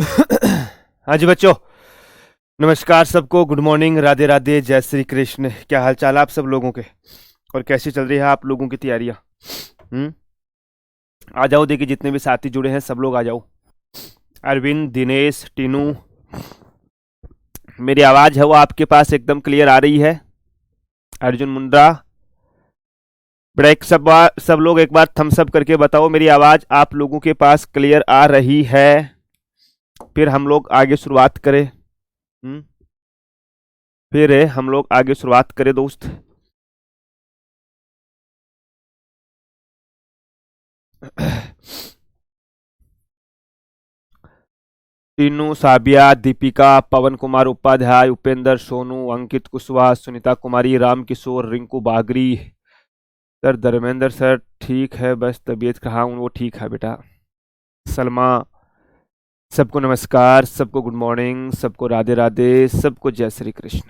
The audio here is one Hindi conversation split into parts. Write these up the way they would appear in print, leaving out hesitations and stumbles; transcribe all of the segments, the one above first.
हाँ जी बच्चों, नमस्कार सबको, गुड मॉर्निंग, राधे राधे, जय श्री कृष्ण। क्या हाल चाल आप सब लोगों के, और कैसी चल रही है आप लोगों की तैयारियां? हम्म। आ जाओ, देखिए जितने भी साथी जुड़े हैं सब लोग आ जाओ। अरविंद, दिनेश, टीनू, मेरी आवाज है वो आपके पास एकदम क्लियर आ रही है? अर्जुन मुंड्रा, ब्रेक, सब लोग एक बार थम्स अप करके बताओ मेरी आवाज आप लोगों के पास क्लियर आ रही है? फिर हम लोग आगे शुरुआत करें। हम्म। फिर हम लोग आगे शुरुआत करें दोस्त। टीनू, साबिया, दीपिका, पवन कुमार उपाध्याय, उपेंद्र, सोनू, अंकित कुशवाहा, सुनीता कुमारी, राम किशोर, रिंकू बागरी, सर धर्मेंद्र सर, ठीक है बस तबीयत कहाँ हूँ वो ठीक है बेटा। सलमा, सबको नमस्कार, सबको गुड मॉर्निंग, सबको राधे राधे, सबको जय श्री कृष्ण।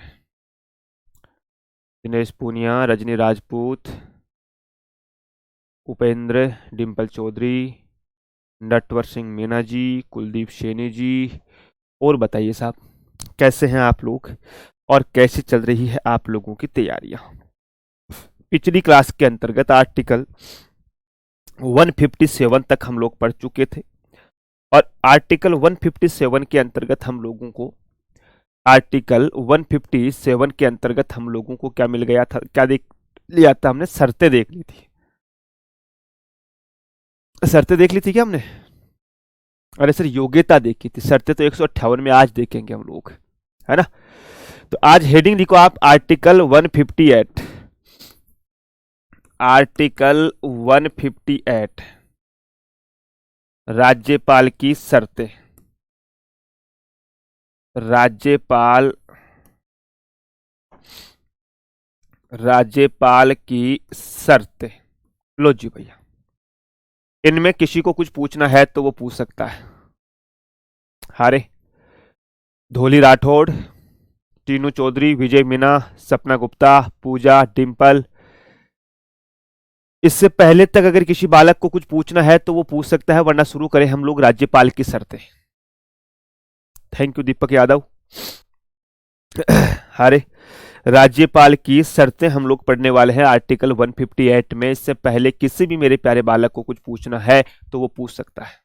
दिनेश पूनिया, रजनी राजपूत, उपेंद्र, डिम्पल चौधरी, नटवर सिंह मीना जी, कुलदीप शेनी जी। और बताइए साहब, कैसे हैं आप लोग, और कैसी चल रही है आप लोगों की तैयारियां? पिछली क्लास के अंतर्गत आर्टिकल 157 तक हम लोग पढ़ चुके थे, और आर्टिकल 157 के अंतर्गत हम लोगों को आर्टिकल 157 के अंतर्गत हम लोगों को क्या मिल गया था, क्या देख लिया था हमने? शर्तें देख ली थी। शर्तें देख ली थी क्या हमने? अरे सर, योग्यता देखी थी, शर्तें तो 158 में आज देखेंगे हम लोग, है ना? तो आज हेडिंग लिखो आप, आर्टिकल 158। आर्टिकल 158, राज्यपाल की शर्तें। राज्यपाल राज्यपाल की शर्तें। लो जी भैया, इनमें किसी को कुछ पूछना है तो वो पूछ सकता है। हारे, धोली राठौड़, टीनू चौधरी, विजय मीना, सपना गुप्ता, पूजा, डिम्पल, इससे पहले तक अगर किसी बालक को कुछ पूछना है तो वो पूछ सकता है, वरना शुरू करें हम लोग राज्यपाल की शर्तें। Thank you Deepak Yadav. हारे, राज्यपाल की शर्तें हम लोग पढ़ने वाले हैं आर्टिकल 158 में। इससे पहले किसी भी मेरे प्यारे बालक को कुछ पूछना है तो वो पूछ सकता है।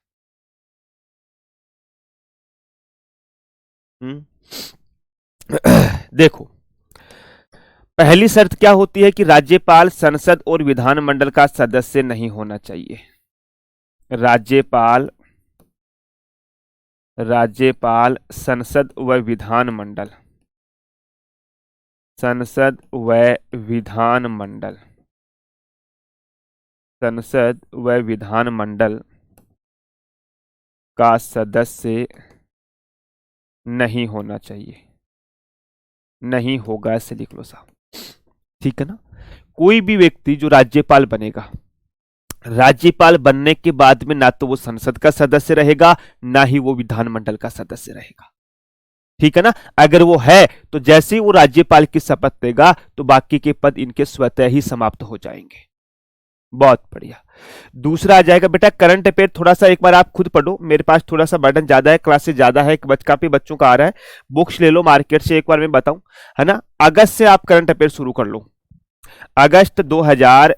हम्म। देखो, पहली शर्त क्या होती है कि राज्यपाल संसद और विधानमंडल का सदस्य नहीं होना चाहिए। राज्यपाल राज्यपाल संसद व विधानमंडल, संसद व विधानमंडल, संसद व विधानमंडल का सदस्य नहीं होना चाहिए। नहीं होगा ऐसे लिख लो साहब, ठीक है ना? कोई भी व्यक्ति जो राज्यपाल बनेगा, राज्यपाल बनने के बाद में ना तो वो संसद का सदस्य रहेगा, ना ही वो विधानमंडल का सदस्य रहेगा, ठीक है ना? अगर वो है तो जैसे ही वो राज्यपाल की शपथ लेगा तो बाकी के पद इनके स्वतः ही समाप्त हो जाएंगे। बहुत बढ़िया। दूसरा आ जाएगा बेटा करंट अफेयर। थोड़ा सा एक बार आप खुद पढ़ो, मेरे पास थोड़ा सा बर्डन ज्यादा है, क्लासेस ज्यादा है, काफी बच्चों का आ रहा है। बुक्स ले लो मार्केट से, एक बार मैं बताऊं, है ना? अगस्त से आप करंट अफेयर शुरू कर लो। अगस्त 2000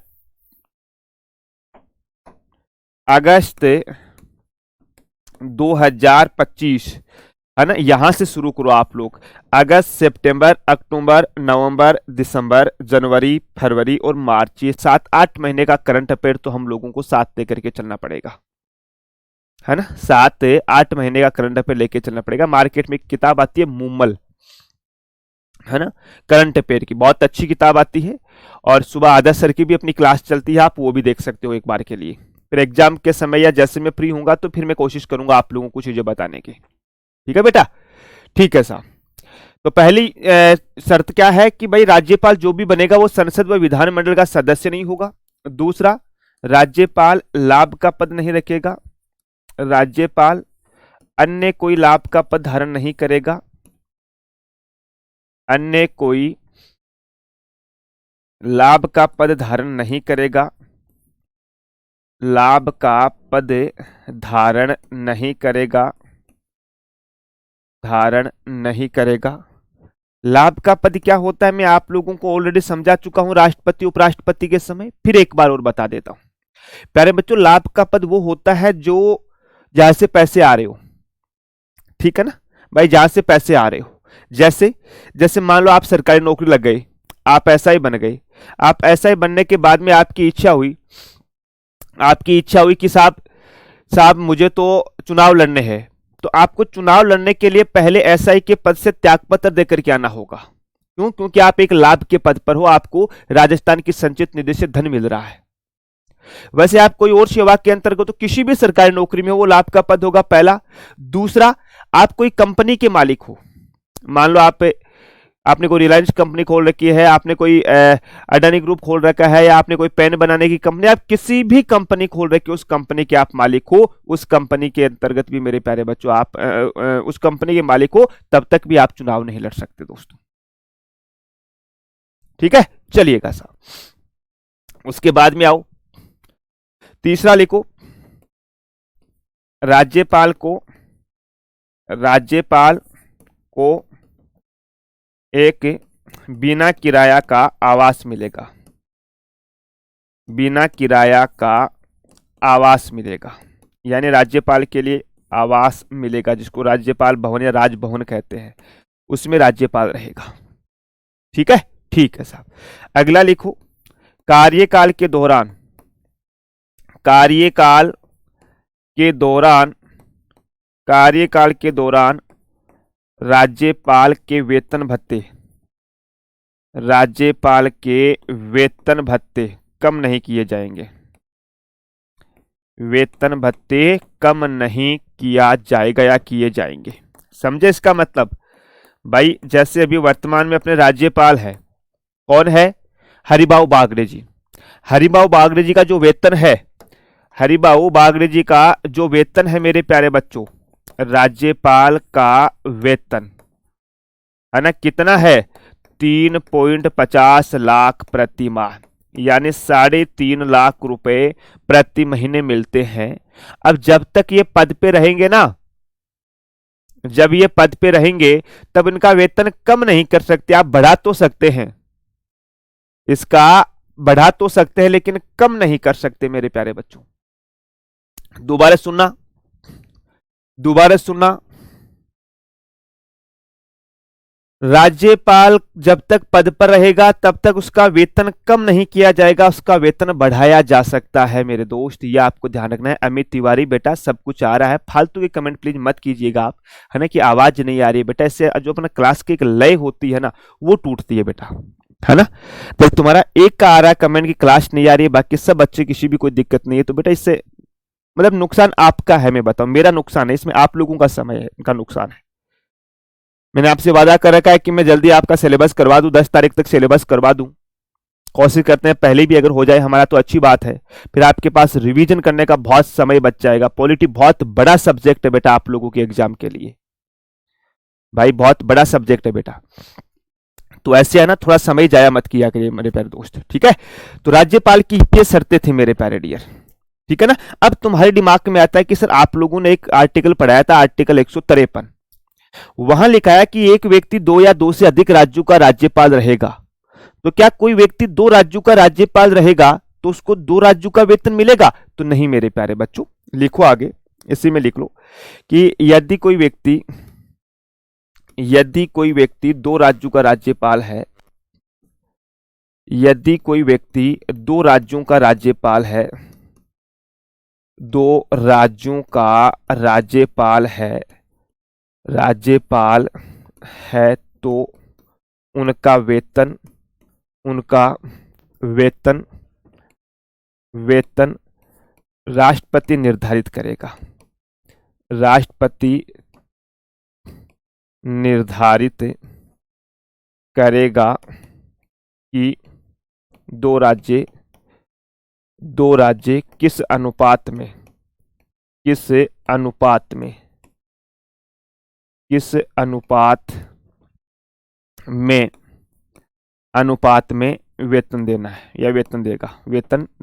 अगस्त 2025, है ना? यहां से शुरू करो आप लोग। अगस्त, सितंबर, अक्टूबर, नवंबर, दिसंबर, जनवरी, फरवरी और मार्च, ये 7-8 महीने का करंट अफेयर तो हम लोगों को साथ लेकर के चलना पड़ेगा, है ना? 7-8 महीने का करंट अफेयर लेके चलना पड़ेगा। मार्केट में एक किताब आती है मूमल, है ना? करंट अफेयर की बहुत अच्छी किताब आती है, और सुबह आदर्श सर की भी अपनी क्लास चलती है, आप वो भी देख सकते हो एक बार के लिए। फिर एग्जाम के समय या जैसे मैं फ्री हूंगा तो फिर मैं कोशिश करूंगा आप लोगों को चीजें बताने की, ठीक है बेटा? ठीक है साहब। तो पहली शर्त क्या है कि भाई राज्यपाल जो भी बनेगा वो संसद व विधानमंडल का सदस्य नहीं होगा। दूसरा, राज्यपाल लाभ का पद नहीं रखेगा। राज्यपाल अन्य कोई लाभ का पद धारण नहीं करेगा। अन्य कोई लाभ का पद धारण नहीं करेगा। लाभ का पद धारण नहीं करेगा। धारण नहीं करेगा। लाभ का पद क्या होता है मैं आप लोगों को ऑलरेडी समझा चुका हूं राष्ट्रपति उपराष्ट्रपति के समय, फिर एक बार और बता देता हूं। प्यारे बच्चों, लाभ का पद वो होता है जो जहां से पैसे आ रहे हो, ठीक है ना भाई, जहां से पैसे आ रहे हो। जैसे जैसे मान लो आप सरकारी नौकरी लग गई, आप एसआई बन गए। आप एसआई बनने के बाद में आपकी इच्छा हुई कि साहब साहब मुझे तो चुनाव लड़ने हैं। तो आपको चुनाव लड़ने के लिए पहले एसआई के पद से त्यागपत्र देकर के आना होगा। क्यों? क्योंकि आप एक लाभ के पद पर हो, आपको राजस्थान की संचित निधि से धन मिल रहा है। वैसे आप कोई और सेवा के अंतर्गत तो किसी भी सरकारी नौकरी में वो लाभ का पद होगा, पहला। दूसरा, आप कोई कंपनी के मालिक हो, मान लो आपने कोई रिलायंस कंपनी खोल रखी है, आपने कोई अडानी ग्रुप खोल रखा है, या आपने कोई पेन बनाने की कंपनी, आप किसी भी कंपनी खोल रखी, उस कंपनी के आप मालिक हो। उस कंपनी के अंतर्गत भी मेरे प्यारे बच्चों आप उस कंपनी के मालिक हो, तब तक भी आप चुनाव नहीं लड़ सकते दोस्तों, ठीक है। चलिएगा साहब, उसके बाद में आओ, तीसरा लिखो, राज्यपाल को एक बिना किराया का आवास मिलेगा। बिना किराया का आवास मिलेगा, यानी राज्यपाल के लिए आवास मिलेगा, जिसको राज्यपाल भवन या राजभवन कहते हैं, उसमें राज्यपाल रहेगा। ठीक है, ठीक है साहब। अगला लिखो, कार्यकाल के दौरान राज्यपाल के वेतन भत्ते कम नहीं किए जाएंगे। वेतन भत्ते कम नहीं किया जाएगा या किए जाएंगे। समझे इसका मतलब? भाई जैसे अभी वर्तमान में अपने राज्यपाल है, कौन है? हरिभाऊ बागड़े जी। हरिभाऊ बागड़े जी का जो वेतन है, हरिभाऊ बागड़े जी का जो वेतन है मेरे प्यारे बच्चों, राज्यपाल का वेतन है ना, कितना है? 3.50 लाख प्रति माह, यानी 3.5 लाख रुपए प्रति महीने मिलते हैं। अब जब तक ये पद पे रहेंगे ना, जब ये पद पे रहेंगे तब इनका वेतन कम नहीं कर सकते, आप बढ़ा तो सकते हैं, इसका बढ़ा तो सकते हैं, लेकिन कम नहीं कर सकते मेरे प्यारे बच्चों। दोबारा सुनना, राज्यपाल जब तक पद पर रहेगा तब तक उसका वेतन कम नहीं किया जाएगा, उसका वेतन बढ़ाया जा सकता है मेरे दोस्त, ये आपको ध्यान रखना है। अमित तिवारी बेटा सब कुछ आ रहा है, फालतू के कमेंट प्लीज मत कीजिएगा आप, है ना, कि आवाज नहीं आ रही है बेटा, इससे जो अपना क्लास की एक लय होती है ना वो टूटती है बेटा, है ना। तो तुम्हारा एक का आ रहा है कमेंट की क्लास नहीं आ रही है, बाकी सब बच्चे किसी भी कोई दिक्कत नहीं है, तो बेटा इससे मतलब नुकसान आपका है, मैं बताऊं मेरा नुकसान है, इसमें आप लोगों का समय है, इनका नुकसान है। मैंने आपसे वादा कर रखा है कि मैं जल्दी आपका सिलेबस करवा दूं, 10 तारीख तक सिलेबस करवा दूं, कोशिश करते हैं पहले भी अगर हो जाए हमारा तो अच्छी बात है, फिर आपके पास रिवीजन करने का बहुत समय बच जाएगा। पॉलिटी बहुत बड़ा सब्जेक्ट है बेटा आप लोगों के एग्जाम के लिए, भाई बहुत बड़ा सब्जेक्ट है बेटा, तो ऐसे है ना, थोड़ा समय जाया मत किया करिए मेरे प्यारे दोस्त, ठीक है। तो राज्यपाल की ये शर्तें थी मेरे प्यारे डियर, ठीक है ना। अब तुम्हारे दिमाग में आता है कि सर आप लोगों ने एक आर्टिकल पढ़ाया था, आर्टिकल 153, वहां लिखा है कि एक व्यक्ति 2 या 2 से अधिक राज्यों का राज्यपाल रहेगा। तो क्या कोई व्यक्ति 2 राज्यों का राज्यपाल रहेगा तो उसको 2 राज्यों का वेतन मिलेगा? तो नहीं मेरे प्यारे बच्चों, लिखो आगे, इसी में लिख लो कि यदि कोई व्यक्ति 2 राज्यों का राज्यपाल है, यदि कोई व्यक्ति 2 राज्यों का राज्यपाल है, 2 राज्यों का राज्यपाल है तो उनका वेतन राष्ट्रपति निर्धारित करेगा। राष्ट्रपति निर्धारित करेगा कि 2 राज्य किस अनुपात में वेतन देना है या वेतन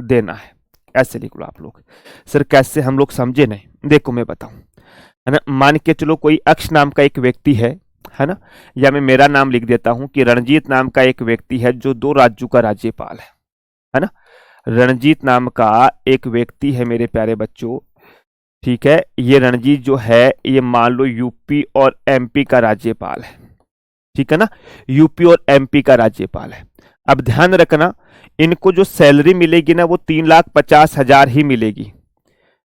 देना है, ऐसे लिख लो आप लोग। सर कैसे हम लोग समझे नहीं? देखो मैं बताऊं, है ना। मान के चलो कोई अक्ष नाम का एक व्यक्ति है ना, या मैं मेरा नाम लिख देता हूं कि रणजीत नाम का एक व्यक्ति है जो 2 राज्यों का राज्यपाल है ना। रणजीत नाम का एक व्यक्ति है मेरे प्यारे बच्चों, ठीक है। ये रणजीत जो है ये मान लो यूपी और एमपी का राज्यपाल है, ठीक है ना, यूपी और एमपी का राज्यपाल है। अब ध्यान रखना, इनको जो सैलरी मिलेगी ना वो 3,50,000 ही मिलेगी,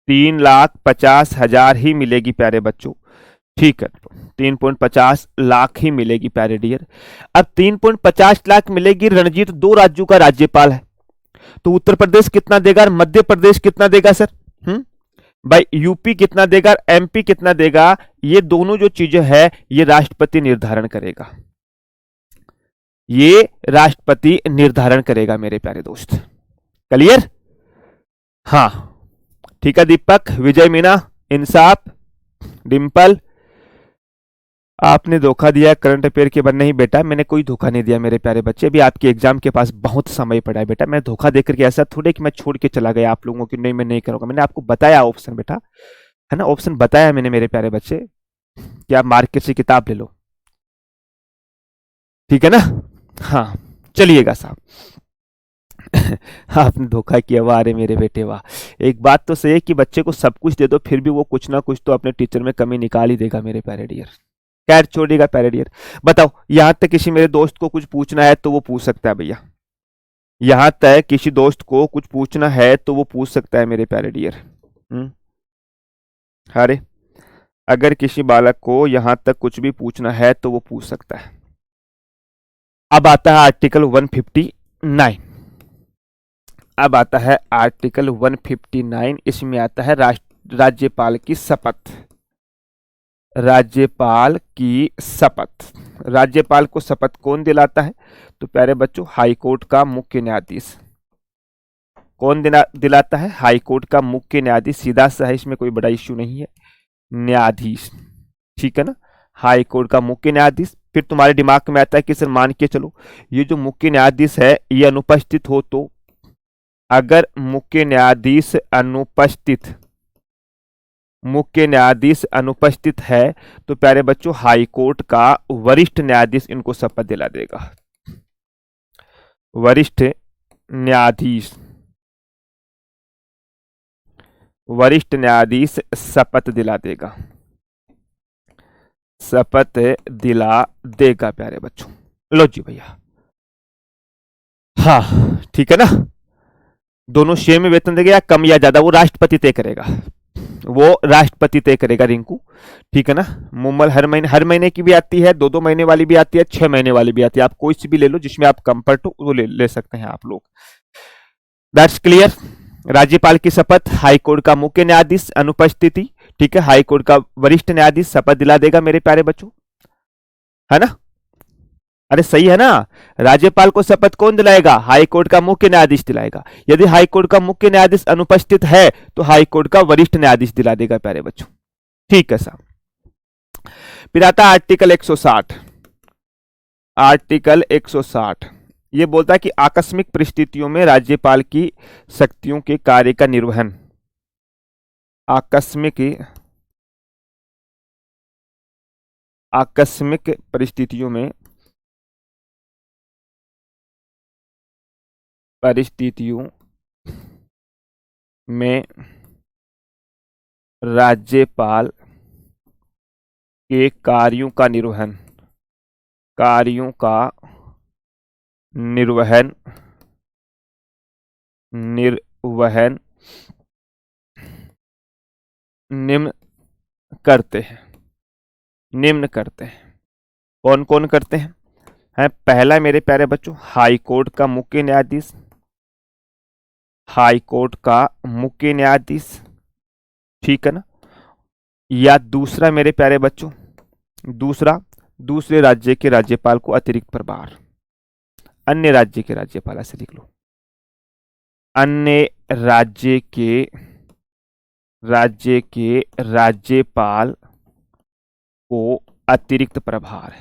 3,50,000 ही मिलेगी प्यारे बच्चों, ठीक है। 3.50 लाख ही मिलेगी प्यारे डियर। अब 3.50 लाख मिलेगी, रणजीत 2 राज्यों का राज्यपाल है, तो उत्तर प्रदेश कितना देगा और मध्य प्रदेश कितना देगा सर? भाई यूपी कितना देगा और एमपी कितना देगा, ये दोनों जो चीजें है ये राष्ट्रपति निर्धारण करेगा, ये राष्ट्रपति निर्धारण करेगा मेरे प्यारे दोस्त। क्लियर? हाँ ठीक है। दीपक, विजय, मीना, इंसाफ, डिंपल, आपने धोखा दिया करंट अफेयर के बाद। नहीं बेटा, मैंने कोई धोखा नहीं दिया मेरे प्यारे बच्चे, अभी आपके एग्जाम के पास बहुत समय पड़ा है बेटा। मैं धोखा देकर के ऐसा थोड़े कि मैं छोड़ के चला गया आप लोगों की, नहीं मैं नहीं करूंगा। मैंने आपको बताया ऑप्शन बेटा, है ना, ऑप्शन बताया मैंने मेरे प्यारे बच्चे कि आप मार्केट से किताब ले लो, ठीक है ना। हाँ चलिएगा साहब। आपने धोखा किया, वाह रे मेरे बेटे वाह। एक बात तो सही है कि बच्चे को सब कुछ दे दो फिर भी वो कुछ ना कुछ तो अपने टीचर में कमी निकाल ही देगा मेरे प्यारे डियर। खैर छोड़ेगा प्यारे डियर। बताओ, यहां तक किसी मेरे दोस्त को कुछ पूछना है तो वो पूछ सकता है भैया, यहां तक किसी दोस्त को कुछ पूछना है तो वो पूछ सकता है मेरे प्यारे डियर। अरे अगर किसी बालक को यहां तक कुछ भी पूछना है तो वो पूछ सकता है। अब आता है आर्टिकल 159, अब आता है आर्टिकल 159, इसमें आता है राज्यपाल की शपथ। राज्यपाल की शपथ, राज्यपाल को शपथ कौन दिलाता है? तो प्यारे बच्चों हाई कोर्ट का मुख्य न्यायाधीश। कौन दिलाता है? हाई कोर्ट का मुख्य न्यायाधीश, सीधा सा है, इसमें कोई बड़ा इश्यू नहीं है, न्यायाधीश, ठीक है ना, हाई कोर्ट का मुख्य न्यायाधीश। फिर तुम्हारे दिमाग में आता है कि सर मान के चलो ये जो मुख्य न्यायाधीश है ये अनुपस्थित हो तो, अगर मुख्य न्यायाधीश अनुपस्थित है तो प्यारे बच्चों हाई कोर्ट का वरिष्ठ न्यायाधीश इनको शपथ दिला देगा। वरिष्ठ न्यायाधीश शपथ दिला देगा, शपथ दिला देगा प्यारे बच्चों। लो जी भैया, हाँ ठीक है ना। दोनों सेम में वेतन देगा या कम या ज्यादा वो राष्ट्रपति तय करेगा, वो राष्ट्रपति तय करेगा रिंकू, ठीक है ना। मुम्मल हर महीने की भी आती है, 2-2 महीने वाली भी आती है, 6 महीने वाली भी आती है, आप कोई सी भी ले लो जिसमें आप कंफर्ट हो वो ले सकते हैं आप लोग। That's clear. राज्यपाल की शपथ, हाई कोर्ट का मुख्य न्यायाधीश अनुपस्थिति, ठीक है, हाई कोर्ट का वरिष्ठ न्यायाधीश शपथ दिला देगा मेरे प्यारे बच्चों, है ना। अरे सही है ना, राज्यपाल को शपथ कौन दिलाएगा? हाई कोर्ट का मुख्य न्यायाधीश दिलाएगा। यदि हाई कोर्ट का मुख्य न्यायाधीश अनुपस्थित है तो हाई कोर्ट का वरिष्ठ न्यायाधीश दिला देगा प्यारे बच्चों, ठीक है साहब। फिर आता है आर्टिकल 160। आर्टिकल 160 ये बोलता है कि आकस्मिक परिस्थितियों में राज्यपाल की शक्तियों के कार्य का निर्वहन, आकस्मिक परिस्थितियों में राज्यपाल के कार्यों का निर्वहन निम्न करते हैं। कौन कौन करते हैं? पहला मेरे प्यारे बच्चों हाई कोर्ट का मुख्य न्यायाधीश, ठीक है ना। या दूसरा मेरे प्यारे बच्चों, दूसरे राज्य के राज्यपाल को अतिरिक्त प्रभार, अन्य राज्य के राज्यपाल, ऐसे लिख लो, अन्य राज्य के राज्यपाल को अतिरिक्त प्रभार,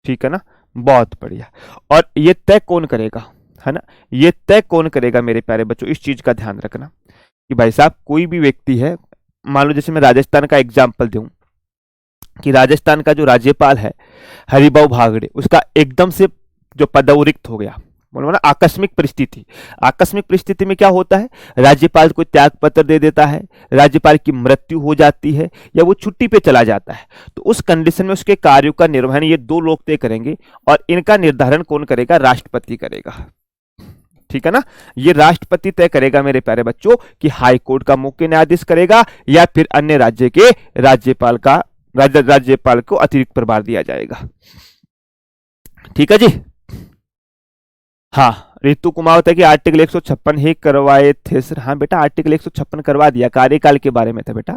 ठीक है ना। बहुत बढ़िया। और ये तय कौन करेगा, है ना, ये तय कौन करेगा मेरे प्यारे बच्चों, इस चीज का ध्यान रखना। कि भाई साहब कोई भी व्यक्ति है, मान लो जैसे मैं राजस्थान का एग्जाम्पल दूं कि राजस्थान का जो राज्यपाल है हरिभाऊ बागड़े, उसका एकदम से जो पद है वो रिक्त हो गया, बोलो ना आकस्मिक परिस्थिति। आकस्मिक परिस्थिति में क्या होता है, राज्यपाल को त्याग पत्र दे देता है, राज्यपाल की मृत्यु हो जाती है या वो छुट्टी पे चला जाता है, तो उस कंडीशन में उसके कार्यों का निर्वहन ये दो लोग तय करेंगे और इनका निर्धारण कौन करेगा, राष्ट्रपति करेगा। ठीक है ना, ये राष्ट्रपति तय करेगा मेरे प्यारे बच्चों कि हाई कोर्ट का मुख्य न्यायाधीश करेगा या फिर अन्य राज्य के राज्यपाल को अतिरिक्त प्रभार दिया जाएगा। ठीक है जी। हाँ, रितु कुमार होता है कि आर्टिकल 156 ही करवाए थे सर। हाँ बेटा, आर्टिकल 156 करवा दिया, कार्यकाल के बारे में था बेटा,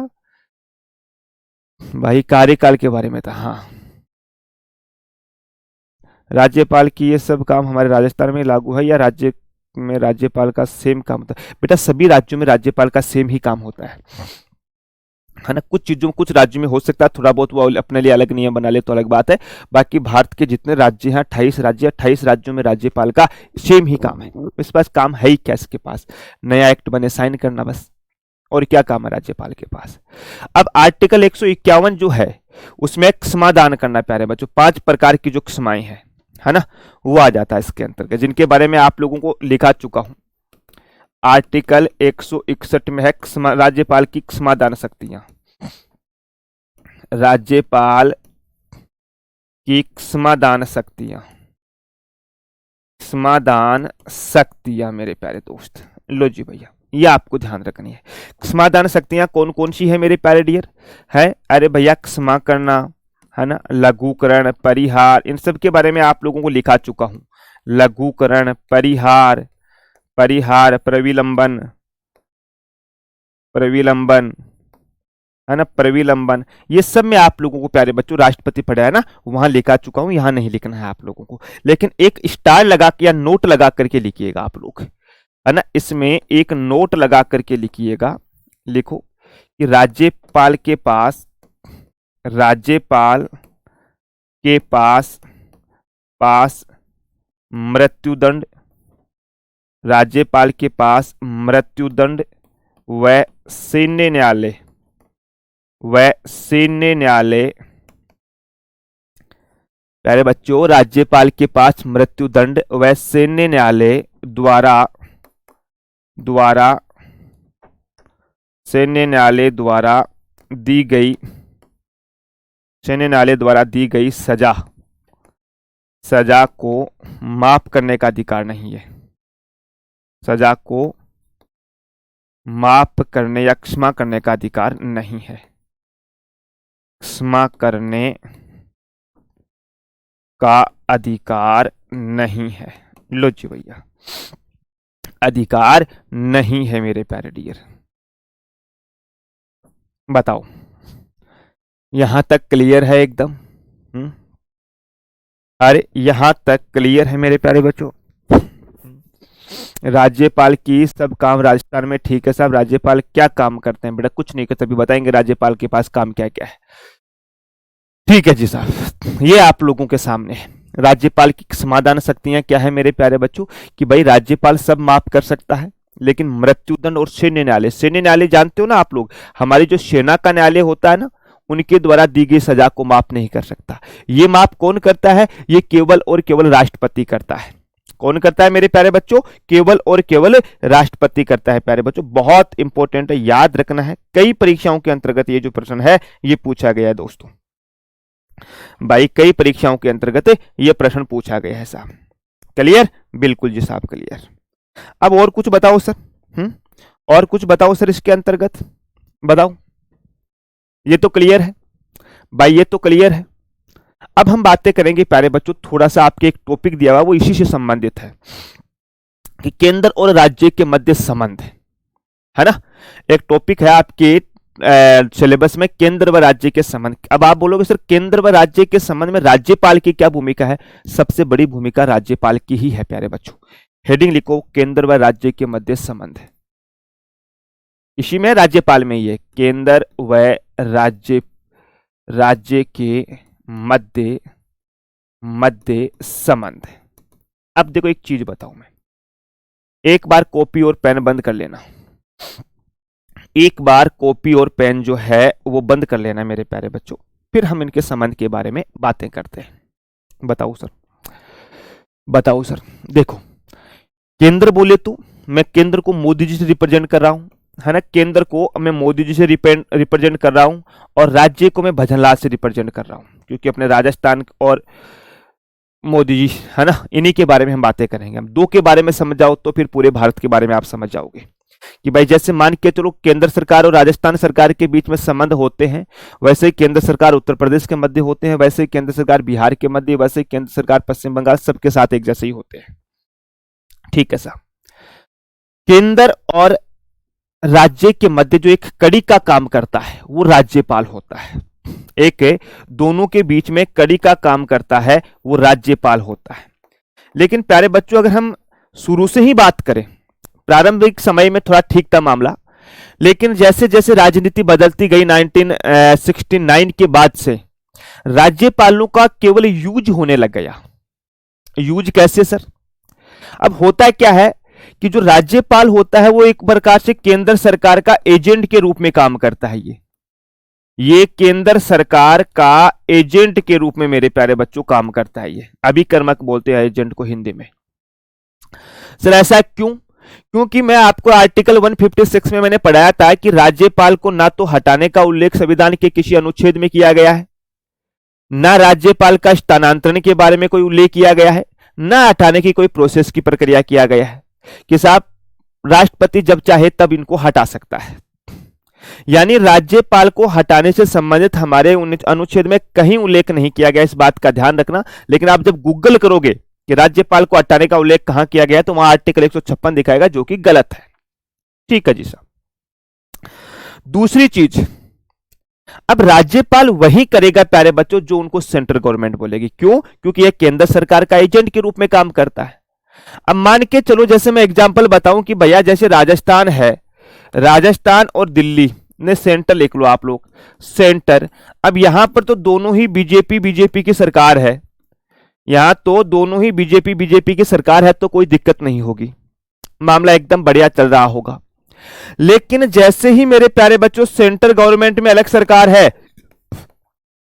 भाई कार्यकाल के बारे में था। हाँ, राज्यपाल की ये सब काम हमारे राजस्थान में लागू है या राज्य में राज्यपाल का सेम काम होता है? बेटा सभी राज्यों में राज्यपाल का सेम ही काम होता है ना। कुछ चीजों कुछ राज्यों में हो सकता है थोड़ा बहुत वो अपने लिए अलग नियम बना ले तो अलग बात है, बाकी भारत के जितने राज्य हैं 28 राज्य, 28 राज्यों में राज्यपाल का सेम ही काम है। इसके पास काम है ही क्या, इसके पास नया एक्ट बने साइन करना बस, और क्या काम है राज्यपाल के पास। अब आर्टिकल 151 जो है उसमें क्षमादान करना प्यारे बच्चों, 5 प्रकार की जो क्षमाएं हैं है ना, वो आ जाता है इसके अंतर्गत, जिनके बारे में आप लोगों को लिखा चुका हूं। आर्टिकल 161 में है राज्यपाल की क्षमादान शक्तियां, राज्यपाल की क्षमादान शक्तियां मेरे प्यारे दोस्त। लो जी भैया, ये आपको ध्यान रखनी है। क्षमादान शक्तियां कौन कौन सी है मेरे प्यारे डियर, है अरे भैया क्षमा करना है ना, लघुकरण, परिहार, इन सब के बारे में आप लोगों को लिखा चुका हूं। लघुकरण, परिहार, प्रविलंबन है ना, प्रविलंबन, ये सब मैं आप लोगों को प्यारे बच्चों राष्ट्रपति पढ़ा है ना, वहां लिखा चुका हूं, यहां नहीं लिखना है आप लोगों को, लेकिन एक स्टार लगा के या नोट लगा करके लिखिएगा आप लोग, है ना। इसमें एक नोट लगा करके लिखिएगा, लिखो कि राज्यपाल के पास मृत्युदंड, राज्यपाल के पास मृत्युदंड व सैन्य न्यायालय, प्यारे बच्चों राज्यपाल के पास मृत्युदंड व सैन्य न्यायालय द्वारा दी गई सजा को माफ करने का अधिकार नहीं है। सजा को माफ करने या क्षमा करने का अधिकार नहीं है। क्षमा करने का अधिकार नहीं है। लो जी भैया, अधिकार नहीं है मेरे प्यारे डियर। बताओ, यहां तक क्लियर है एकदम? अरे यहां तक क्लियर है मेरे प्यारे बच्चों? राज्यपाल की सब काम राजस्थान में, ठीक है साहब। राज्यपाल क्या काम करते हैं बेटा? कुछ नहीं करते, अभी बताएंगे राज्यपाल के पास काम क्या क्या है। ठीक है जी साहब, ये आप लोगों के सामने है। राज्यपाल की समाधान शक्तियां क्या है मेरे प्यारे बच्चों, कि भाई राज्यपाल सब माफ कर सकता है, लेकिन मृत्युदंड और सैन्य न्यायालय जानते हो ना आप लोग, हमारी जो सेना का न्यायालय होता है ना, उनके द्वारा दी गई सजा को माफ नहीं कर सकता। ये माफ कौन करता है? ये केवल और केवल राष्ट्रपति करता है। कौन करता है मेरे प्यारे बच्चों? केवल और केवल राष्ट्रपति करता है प्यारे बच्चों। बहुत इंपॉर्टेंट है, याद रखना है। कई परीक्षाओं के अंतर्गत ये जो प्रश्न है ये पूछा गया है दोस्तों, भाई कई परीक्षाओं के अंतर्गत ये प्रश्न पूछा गया है साहब। क्लियर? बिल्कुल जी साहब क्लियर। अब और कुछ बताओ सर। और कुछ बताओ सर इसके अंतर्गत, बताओ। ये तो क्लियर है भाई, ये तो क्लियर है। अब हम बातें करेंगे प्यारे बच्चों, थोड़ा सा आपके एक टॉपिक दिया हुआ वो इसी से संबंधित है कि केंद्र और राज्य के मध्य संबंध है ना। एक टॉपिक है आपके सिलेबस में, केंद्र व राज्य के संबंध। अब आप बोलोगे सर केंद्र व राज्य के संबंध में राज्यपाल की क्या भूमिका है? सबसे बड़ी भूमिका राज्यपाल की ही है प्यारे बच्चों। हेडिंग लिखो, केंद्र व राज्य के मध्य संबंध है। इसी में राज्यपाल में ही है, केंद्र व राज्य के मध्य संबंध। अब देखो एक चीज बताऊं मैं, एक बार कॉपी और पेन बंद कर लेना। एक बार कॉपी और पेन जो है वो बंद कर लेना मेरे प्यारे बच्चों, फिर हम इनके संबंध के बारे में बातें करते हैं। बताओ सर, बताओ सर। देखो, केंद्र बोले तो मैं केंद्र को मोदी जी से रिप्रेजेंट कर रहा हूं, है ना, केंद्र को मैं मोदी जी से रिप्रेजेंट कर रहा हूं, और राज्य को मैं भजनलाल से रिप्रेजेंट कर रहा हूं, क्योंकि अपने राजस्थान और मोदी जी, है ना, इन्हीं के बारे में हम बातें करेंगे। हम दो के बारे में समझ जाओ तो फिर पूरे भारत के बारे में आप समझ जाओगे कि भाई जैसे मान के चलो केंद्र सरकार और राजस्थान सरकार के बीच में संबंध होते हैं, वैसे ही केंद्र सरकार उत्तर प्रदेश के मध्य होते हैं, वैसे ही केंद्र सरकार बिहार के मध्य, वैसे ही केंद्र सरकार पश्चिम बंगाल, सबके साथ एक जैसे ही होते हैं। ठीक है साहब, केंद्र और राज्य के मध्य जो एक कड़ी का काम करता है वो राज्यपाल होता है। एक दोनों के बीच में कड़ी का काम करता है वो राज्यपाल होता है। लेकिन प्यारे बच्चों, अगर हम शुरू से ही बात करें, प्रारंभिक समय में थोड़ा ठीक था मामला, लेकिन जैसे जैसे राजनीति बदलती गई 1969 के बाद से राज्यपालों का केवल यूज होने लग गया। यूज कैसे सर? अब होता क्या है कि जो राज्यपाल होता है वो एक प्रकार से केंद्र सरकार का एजेंट के रूप में काम करता है। ये केंद्र सरकार का एजेंट के रूप में मेरे प्यारे बच्चों काम करता है। ये अभिकर्मक बोलते हैं एजेंट को हिंदी में। सर ऐसा क्यों? क्योंकि मैं आपको आर्टिकल 156 में मैंने पढ़ाया था कि राज्यपाल को ना तो हटाने का उल्लेख संविधान के किसी अनुच्छेद में किया गया है, ना राज्यपाल का स्थानांतरण के बारे में कोई उल्लेख किया गया है, ना हटाने की कोई प्रोसेस की प्रक्रिया किया गया है कि साहब राष्ट्रपति जब चाहे तब इनको हटा सकता है। यानी राज्यपाल को हटाने से संबंधित हमारे अनुच्छेद में कहीं उल्लेख नहीं किया गया, इस बात का ध्यान रखना। लेकिन आप जब गूगल करोगे कि राज्यपाल को हटाने का उल्लेख कहां किया गया तो वहां आर्टिकल 156 दिखाएगा, जो कि गलत है। ठीक है जी साहब। दूसरी चीज, अब राज्यपाल वही करेगा प्यारे बच्चों जो उनको सेंट्रल गवर्नमेंट बोलेगी। क्यों? क्योंकि यह केंद्र सरकार का एजेंट के रूप में काम करता है। अब मान के चलो, जैसे मैं एग्जांपल बताऊं कि भैया जैसे राजस्थान है, राजस्थान और दिल्ली ने सेंटर लिख लो आप लोग, सेंटर। अब यहां पर तो दोनों ही बीजेपी की सरकार है, यहां तो दोनों ही बीजेपी की सरकार है, तो कोई दिक्कत नहीं होगी, मामला एकदम बढ़िया चल रहा होगा। लेकिन जैसे ही मेरे प्यारे बच्चों सेंट्रल गवर्नमेंट में अलग सरकार है,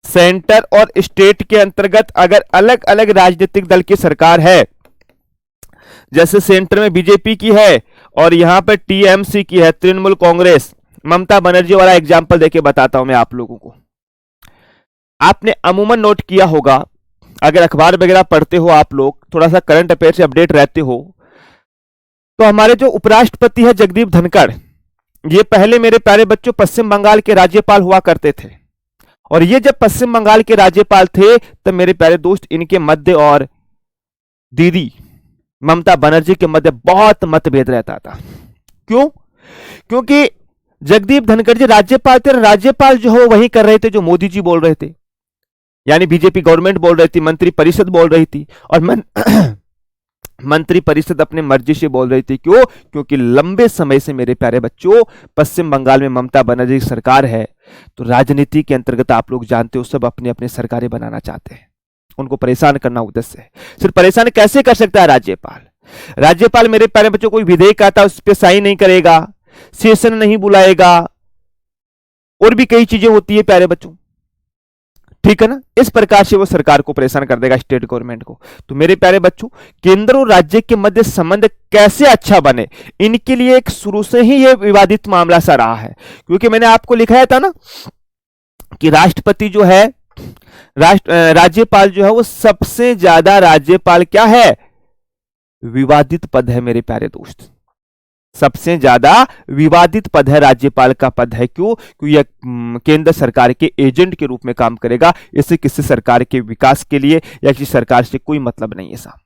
सेंटर और स्टेट के अंतर्गत अगर अलग अलग राजनीतिक दल की सरकार है, जैसे सेंटर में बीजेपी की है और यहां पर टीएमसी की है, तृणमूल कांग्रेस, ममता बनर्जी वाला एग्जाम्पल देके बताता हूं मैं आप लोगों को। आपने अमूमन नोट किया होगा, अगर अखबार वगैरह पढ़ते हो आप लोग, थोड़ा सा करंट अफेयर से अपडेट रहते हो, तो हमारे जो उपराष्ट्रपति है जगदीप धनखड़, ये पहले मेरे प्यारे बच्चों पश्चिम बंगाल के राज्यपाल हुआ करते थे। और ये जब पश्चिम बंगाल के राज्यपाल थे तब मेरे प्यारे दोस्त इनके मध्य और दीदी ममता बनर्जी के मध्य बहुत मतभेद रहता था। क्यों? क्योंकि जगदीप धनखड़ जी राज्यपाल थे, राज्यपाल जो हो वही कर रहे थे जो मोदी जी बोल रहे थे, यानी बीजेपी गवर्नमेंट बोल रही थी, मंत्री परिषद बोल रही थी, और मंत्री परिषद अपने मर्जी से बोल रही थी। क्यों? क्योंकि लंबे समय से मेरे प्यारे बच्चों पश्चिम बंगाल में ममता बनर्जी की सरकार है, तो राजनीति के अंतर्गत आप लोग जानते हो सब अपने अपने सरकारें बनाना चाहते हैं, उनको परेशान करना उद्देश्य है। सिर्फ परेशान कैसे कर सकता है राज्यपाल? राज्यपाल मेरे प्यारे बच्चों कोई विधेयक आता है उस पर साइन नहीं करेगा, सेशन नहीं बुलाएगा, और भी कई चीजें होती है प्यारे बच्चों, ठीक है ना। इस प्रकार से वो सरकार को परेशान कर देगा, स्टेट गवर्नमेंट को। तो मेरे प्यारे बच्चों केंद्र और राज्य के मध्य संबंध कैसे अच्छा बने, इनके लिए एक शुरू से ही ये विवादित मामला सा रहा है। क्योंकि मैंने आपको लिखाया था ना कि राष्ट्रपति जो है, राज्यपाल जो है वो सबसे ज्यादा, राज्यपाल क्या है? विवादित पद है मेरे प्यारे दोस्त, सबसे ज्यादा विवादित पद है, राज्यपाल का पद है। क्यों? क्योंकि यह केंद्र सरकार के एजेंट के रूप में काम करेगा, इससे किसी सरकार के विकास के लिए या किसी सरकार से कोई मतलब नहीं है साहब।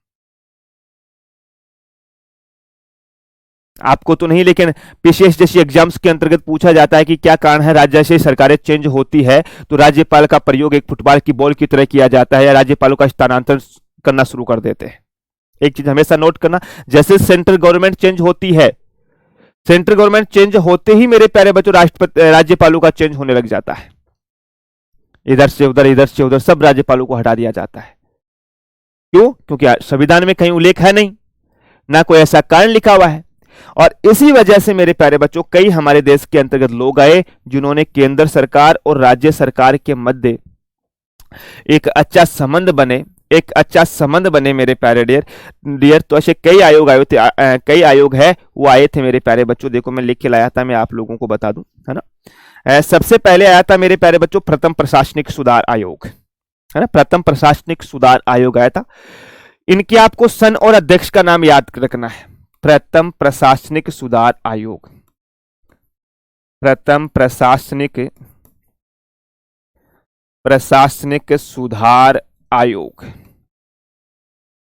आपको तो नहीं, लेकिन पीसीएस जैसी एग्जाम्स के अंतर्गत पूछा जाता है कि क्या कारण है राज्य से सरकारें चेंज होती है तो राज्यपाल का प्रयोग एक फुटबॉल की बॉल की तरह किया जाता है, या राज्यपालों का स्थानांतरण करना शुरू कर देते हैं। एक चीज हमेशा नोट करना, जैसे सेंट्रल गवर्नमेंट चेंज होती है, सेंट्रल गवर्नमेंट चेंज होते ही मेरे प्यारे बच्चों राज्यपालों का चेंज होने लग जाता है, इधर से उधर सब राज्यपालों को हटा दिया जाता है। क्यों? क्योंकि संविधान में कहीं उल्लेख है नहीं, ना कोई ऐसा कारण लिखा हुआ है। और इसी वजह से मेरे प्यारे बच्चों कई हमारे देश के अंतर्गत लोग आए जिन्होंने केंद्र सरकार और राज्य सरकार के मध्य एक अच्छा संबंध बने, एक अच्छा संबंध बने मेरे प्यारे डियर। तो ऐसे कई आयोग आए थे, कई आयोग है वो आए थे मेरे प्यारे बच्चों। देखो मैं लिख के लाया था, मैं आप लोगों को बता दूं, है ना। सबसे पहले आया था मेरे प्यारे बच्चों प्रथम प्रशासनिक सुधार आयोग, है ना। प्रथम प्रशासनिक सुधार आयोग आया था। इनके आपको सन और अध्यक्ष का नाम याद रखना है। प्रथम प्रशासनिक सुधार आयोग, प्रथम प्रशासनिक सुधार आयोग,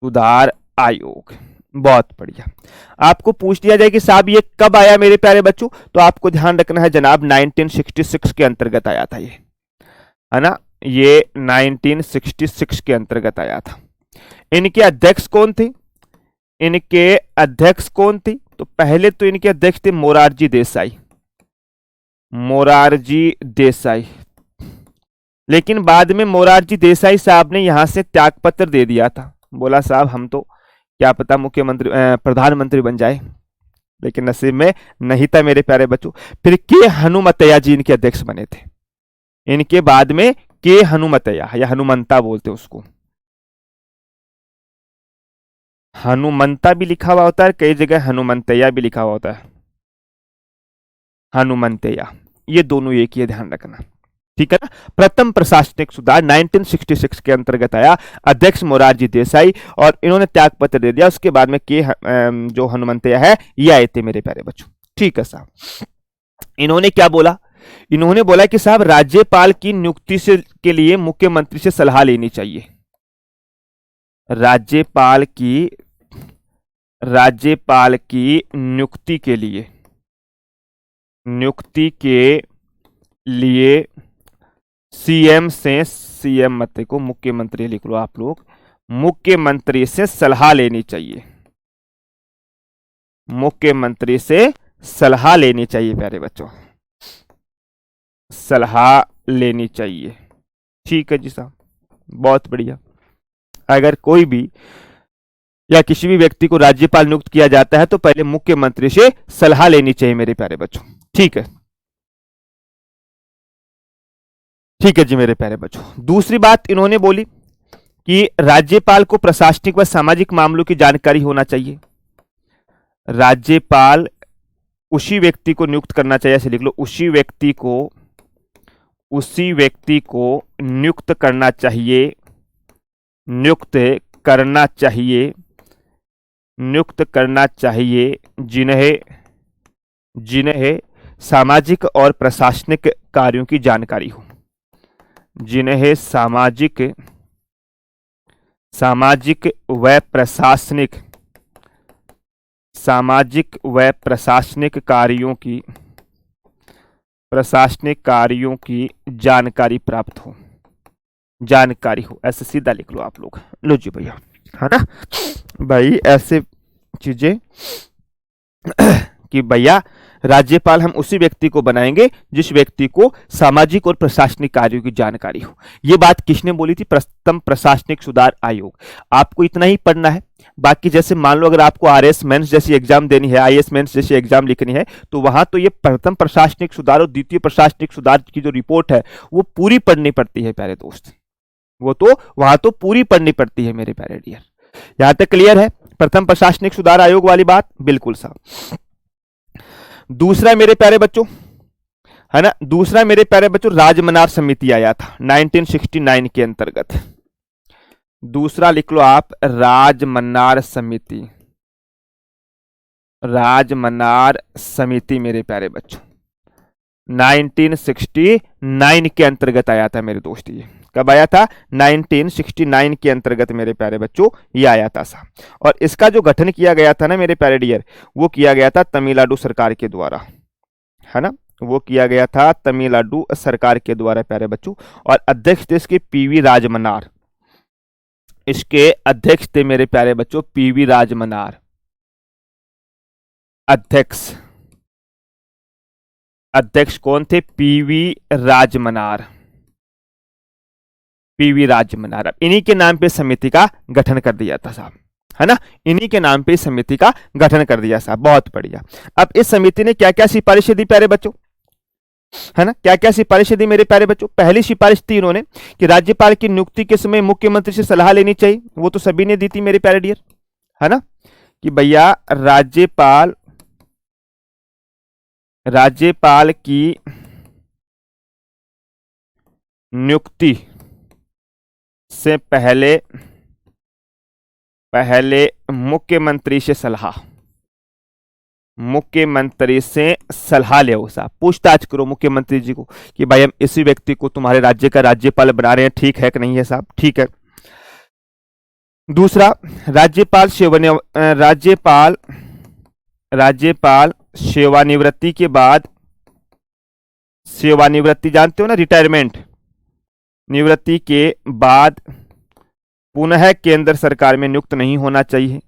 सुधार आयोग। बहुत बढ़िया। आपको पूछ दिया जाए कि साहब ये कब आया मेरे प्यारे बच्चों, तो आपको ध्यान रखना है जनाब 1966 के अंतर्गत आया था ये, है ना। ये 1966 के अंतर्गत आया था। इनके अध्यक्ष कौन थे, इनके अध्यक्ष कौन थे, तो पहले तो इनके अध्यक्ष थे मोरारजी देसाई, मोरारजी देसाई। लेकिन बाद में मोरारजी देसाई साहब ने यहां से त्यागपत्र दे दिया था, बोला साहब हम तो क्या पता मुख्यमंत्री प्रधानमंत्री बन जाए, लेकिन नसीब में नहीं था मेरे प्यारे बच्चों। फिर के हनुमतैया जी इनके अध्यक्ष बने थे। इनके बाद में के हनुमतैया या हनुमंता बोलते उसको, हनुमंता भी लिखा हुआ होता है, कई जगह हनुमंतैया भी लिखा हुआ होता है, हनुमंतैया, ये दोनों एक ही है, ध्यान रखना, ठीक है ना। प्रथम प्रशासनिक सुधार 1966 के अंतर्गत आया, अध्यक्ष मोरारजी देसाई, और इन्होंने त्यागपत्र दे दिया। उसके बाद में के जो हनुमंतैया है ये आए थे मेरे प्यारे बच्चों, ठीक है साहब। इन्होंने क्या बोला, इन्होंने बोला कि साहब राज्यपाल की नियुक्ति से के लिए मुख्यमंत्री से सलाह लेनी चाहिए। राज्यपाल की नियुक्ति के लिए सीएम से, सीएम मत को मुख्यमंत्री लिख लो आप लोग, मुख्यमंत्री से सलाह लेनी चाहिए, मुख्यमंत्री से सलाह लेनी चाहिए प्यारे बच्चों, सलाह लेनी चाहिए, ठीक है जी साहब। बहुत बढ़िया। अगर कोई भी या किसी भी व्यक्ति को राज्यपाल नियुक्त किया जाता है तो पहले मुख्यमंत्री से सलाह लेनी चाहिए मेरे प्यारे बच्चों, ठीक है, ठीक है जी मेरे प्यारे बच्चों। दूसरी बात इन्होंने बोली कि राज्यपाल को प्रशासनिक व सामाजिक मामलों की जानकारी होना चाहिए। राज्यपाल उसी व्यक्ति को नियुक्त करना चाहिए, ऐसे लिख लो, उसी व्यक्ति को नियुक्त करना चाहिए, नियुक्त करना चाहिए जिन्हें सामाजिक और प्रशासनिक कार्यों की जानकारी हो, जिन्हें सामाजिक व प्रशासनिक कार्यों की जानकारी प्राप्त हो, जानकारी हो, ऐसे सीधा लिख लो आप लोग। लो जी भैया, है ना भाई, ऐसे चीजें कि भैया राज्यपाल हम उसी व्यक्ति को बनाएंगे जिस व्यक्ति को सामाजिक और प्रशासनिक कार्यों की जानकारी हो। ये बात किसने बोली थी, प्रथम प्रशासनिक सुधार आयोग। आपको इतना ही पढ़ना है। बाकी जैसे मान लो अगर आपको आरएस मेंस जैसी एग्जाम देनी है, आईएएस मेंस जैसी एग्जाम लिखनी है, तो वहां तो ये प्रथम प्रशासनिक सुधार और द्वितीय प्रशासनिक सुधार की जो रिपोर्ट है वो पूरी पढ़नी पड़ती है प्यारे दोस्त, वो तो वहां तो पूरी पढ़नी पड़ती है मेरे प्यारे डियर। यहां तक क्लियर है प्रथम प्रशासनिक सुधार आयोग वाली बात? बिल्कुल साहब। दूसरा मेरे प्यारे बच्चों, है ना, दूसरा मेरे प्यारे बच्चों राजमनार समिति आया था 1969 के अंतर्गत। दूसरा लिख लो आप, राजमनार समिति, राजमनार समिति मेरे प्यारे बच्चों 1969 के अंतर्गत आया था मेरे दोस्त। ये कब आया था? 1969 के अंतर्गत मेरे प्यारे बच्चों ये आया था साहब। और इसका जो गठन किया गया था ना मेरे प्यारे डियर, वो किया गया था तमिलनाडु सरकार के द्वारा, है ना, वो किया गया था तमिलनाडु सरकार के द्वारा प्यारे बच्चों। और अध्यक्ष थे इसके पीवी राजमनार, इसके अध्यक्ष थे मेरे प्यारे बच्चों पीवी राजमनार। अध्यक्ष कौन थे? पीवी राजमनार, पीवी राजमनार। इन्हीं के नाम पे समिति का गठन कर दिया था साहब। है ना। इन्हीं के नाम पे इस समिति का गठन कर दिया साहब, बहुत बढ़िया। अब इस समिति ने क्या क्या सिफारिशें दी प्यारे बच्चों, है ना, क्या क्या सिफारिशें दी मेरे प्यारे बच्चों। पहली सिफारिश थी इन्होंने कि राज्यपाल की नियुक्ति के समय मुख्यमंत्री से सलाह लेनी चाहिए, वो तो सभी ने दी थी मेरे प्यारे डियर, है ना, कि भैया राज्यपाल की नियुक्ति से पहले मुख्यमंत्री से सलाह ले, साहब पूछताछ करो मुख्यमंत्री जी को कि भाई हम इसी व्यक्ति को तुम्हारे राज्य का राज्यपाल बना रहे हैं, ठीक है कि नहीं है साहब, ठीक है। दूसरा, राज्यपाल सेवानिवृत्ति के बाद, सेवानिवृत्ति जानते हो ना, रिटायरमेंट, निवृत्ति के बाद पुनः केंद्र सरकार में नियुक्त नहीं होना चाहिए,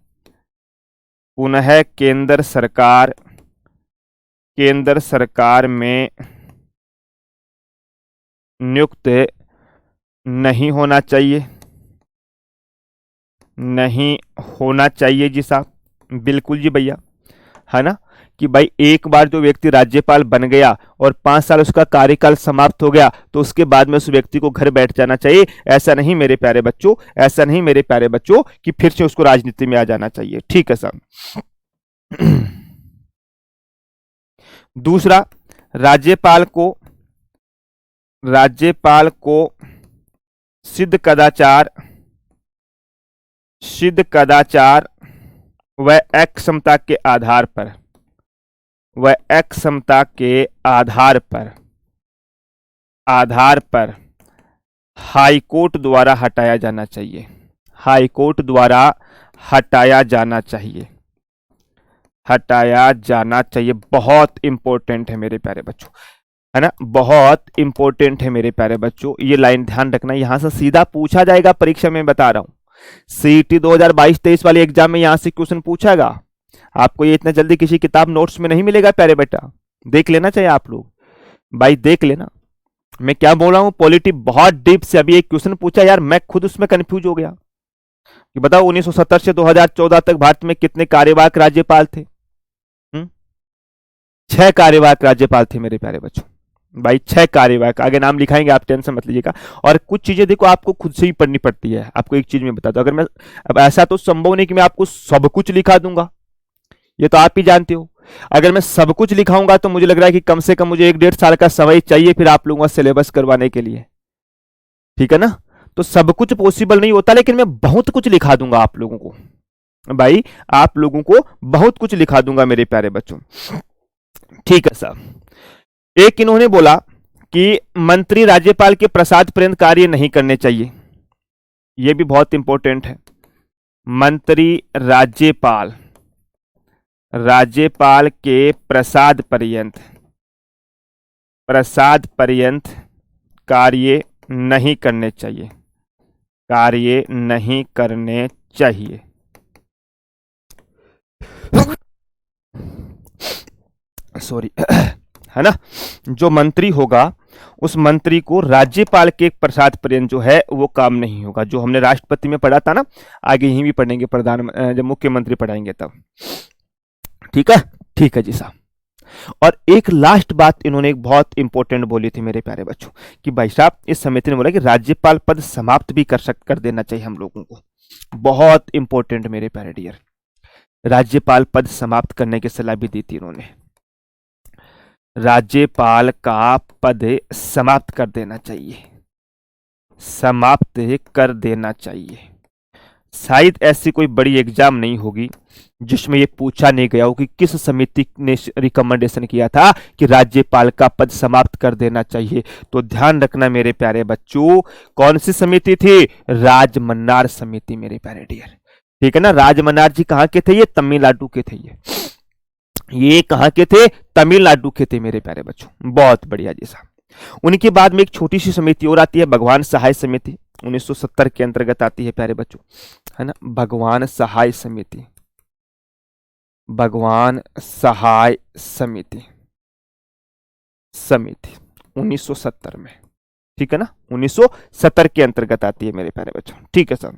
पुनः केंद्र सरकार में नियुक्त नहीं होना चाहिए, नहीं होना चाहिए जी साहब, बिल्कुल जी भैया, है ना, कि भाई एक बार जो व्यक्ति राज्यपाल बन गया और 5 साल उसका कार्यकाल समाप्त हो गया तो उसके बाद में उस व्यक्ति को घर बैठ जाना चाहिए, ऐसा नहीं मेरे प्यारे बच्चों, ऐसा नहीं मेरे प्यारे बच्चों कि फिर से उसको राजनीति में आ जाना चाहिए, ठीक है साहब। दूसरा, राज्यपाल को सिद्ध कदाचार व अक्षमता के आधार पर हाईकोर्ट द्वारा हटाया जाना चाहिए, हाईकोर्ट द्वारा हटाया जाना चाहिए, बहुत इंपॉर्टेंट है मेरे प्यारे बच्चों, है ना, बहुत इंपॉर्टेंट है मेरे प्यारे बच्चों, ये लाइन ध्यान रखना, यहां से सीधा पूछा जाएगा परीक्षा में, बता रहा हूं, सीईटी 2022-23 वाले एग्जाम में यहां से क्वेश्चन पूछागा। आपको ये इतना जल्दी किसी किताब नोट्स में नहीं मिलेगा प्यारे बेटा, देख लेना चाहिए आप लोग, भाई देख लेना मैं क्या बोल रहा हूं, पॉलिटी बहुत डीप से। अभी एक क्वेश्चन पूछा यार, मैं खुद उसमें कंफ्यूज हो गया कि बताओ 1970 से 2014 तक भारत में कितने कार्यवाहक राज्यपाल थे। 6 कार्यवाहक राज्यपाल थे मेरे प्यारे बच्चों, भाई 6 कार्यवाहक, आगे नाम लिखाएंगे आप, टेंशन मत लीजिएगा। और कुछ चीजें देखो आपको खुद से ही पढ़नी पड़ती है। आपको एक चीज में बता दो, अगर मैं, अब ऐसा तो संभव नहीं कि मैं आपको सब कुछ लिखा दूंगा, ये तो आप ही जानते हो। अगर मैं सब कुछ लिखाऊंगा तो मुझे लग रहा है कि कम से कम मुझे 1-1.5 साल का समय चाहिए फिर आप लोगों का सिलेबस करवाने के लिए, ठीक है ना। तो सब कुछ पॉसिबल नहीं होता, लेकिन मैं बहुत कुछ लिखा दूंगा आप लोगों को, भाई आप लोगों को बहुत कुछ लिखा दूंगा मेरे प्यारे बच्चों, ठीक है साहब। एक इन्होंने बोला कि मंत्री राज्यपाल के प्रसाद पर्यंत कार्य नहीं करने चाहिए, यह भी बहुत इंपॉर्टेंट है। मंत्री राज्यपाल के प्रसाद पर्यंत कार्य नहीं करने चाहिए, सॉरी, है ना, जो मंत्री होगा उस मंत्री को राज्यपाल के प्रसाद पर्यंत जो है वो काम नहीं होगा, जो हमने राष्ट्रपति में पढ़ा था ना, आगे यहीं भी पढ़ेंगे, जब मुख्यमंत्री पढ़ाएंगे तब, ठीक है, ठीक है जी साहब। और एक लास्ट बात इन्होंने एक बहुत इंपॉर्टेंट बोली थी मेरे प्यारे बच्चों, कि भाई साहब इस समिति ने बोला कि राज्यपाल पद समाप्त भी कर देना चाहिए हम लोगों को, बहुत इंपॉर्टेंट मेरे प्यारे डियर, राज्यपाल पद समाप्त करने की सलाह भी दी थी इन्होंने, राज्यपाल का पद समाप्त कर देना चाहिए, शायद ऐसी कोई बड़ी एग्जाम नहीं होगी जिसमें ये पूछा नहीं गया हो कि किस समिति ने रिकमेंडेशन किया था कि राज्यपाल का पद समाप्त कर देना चाहिए। तो ध्यान रखना मेरे प्यारे बच्चों, कौन सी समिति थी, राजमन्नार समिति मेरे प्यारे डियर, ठीक है ना। राजमन्नार जी कहां के थे, ये तमिलनाडु के थे, ये कहां के थे, तमिलनाडु के थे मेरे प्यारे बच्चों, बहुत बढ़िया जी साहब। उनके बाद में एक छोटी सी समिति और आती है, भगवान सहाय समिति, 1970 के अंतर्गत आती है प्यारे बच्चों, है ना, भगवान सहाय समिति 1970 में, ठीक है ना, 1970 के अंतर्गत आती है मेरे प्यारे बच्चों, ठीक है सर।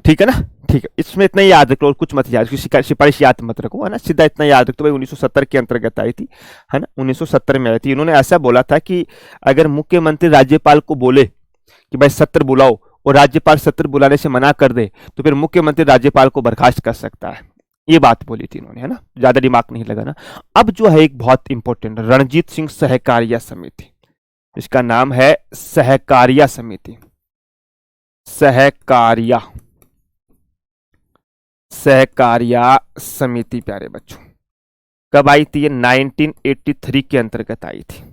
ठीक है ना। ठीक है, इसमें इतना ही याद रखो और कुछ मत याद, सिफारिश याद मत रखो, है ना, सीधा इतना याद रखो भाई 1970 के अंतर्गत आई थी, है ना, 1970 में आई थी। इन्होंने ऐसा बोला था कि अगर मुख्यमंत्री राज्यपाल को बोले कि भाई सत्र बुलाओ और राज्यपाल सत्र बुलाने से मना कर दे तो फिर मुख्यमंत्री राज्यपाल को बर्खास्त कर सकता है। ये बात बोली थी इन्होंने, है ना, ज्यादा दिमाग नहीं लगाना। अब जो है एक बहुत इंपॉर्टेंट, रणजीत सिंह सहकारिया समिति, इसका नाम है सहकारिया समिति, सहकारिया सहकारिया समिति प्यारे बच्चों। कब आई थी ये? 1983 के अंतर्गत आई थी,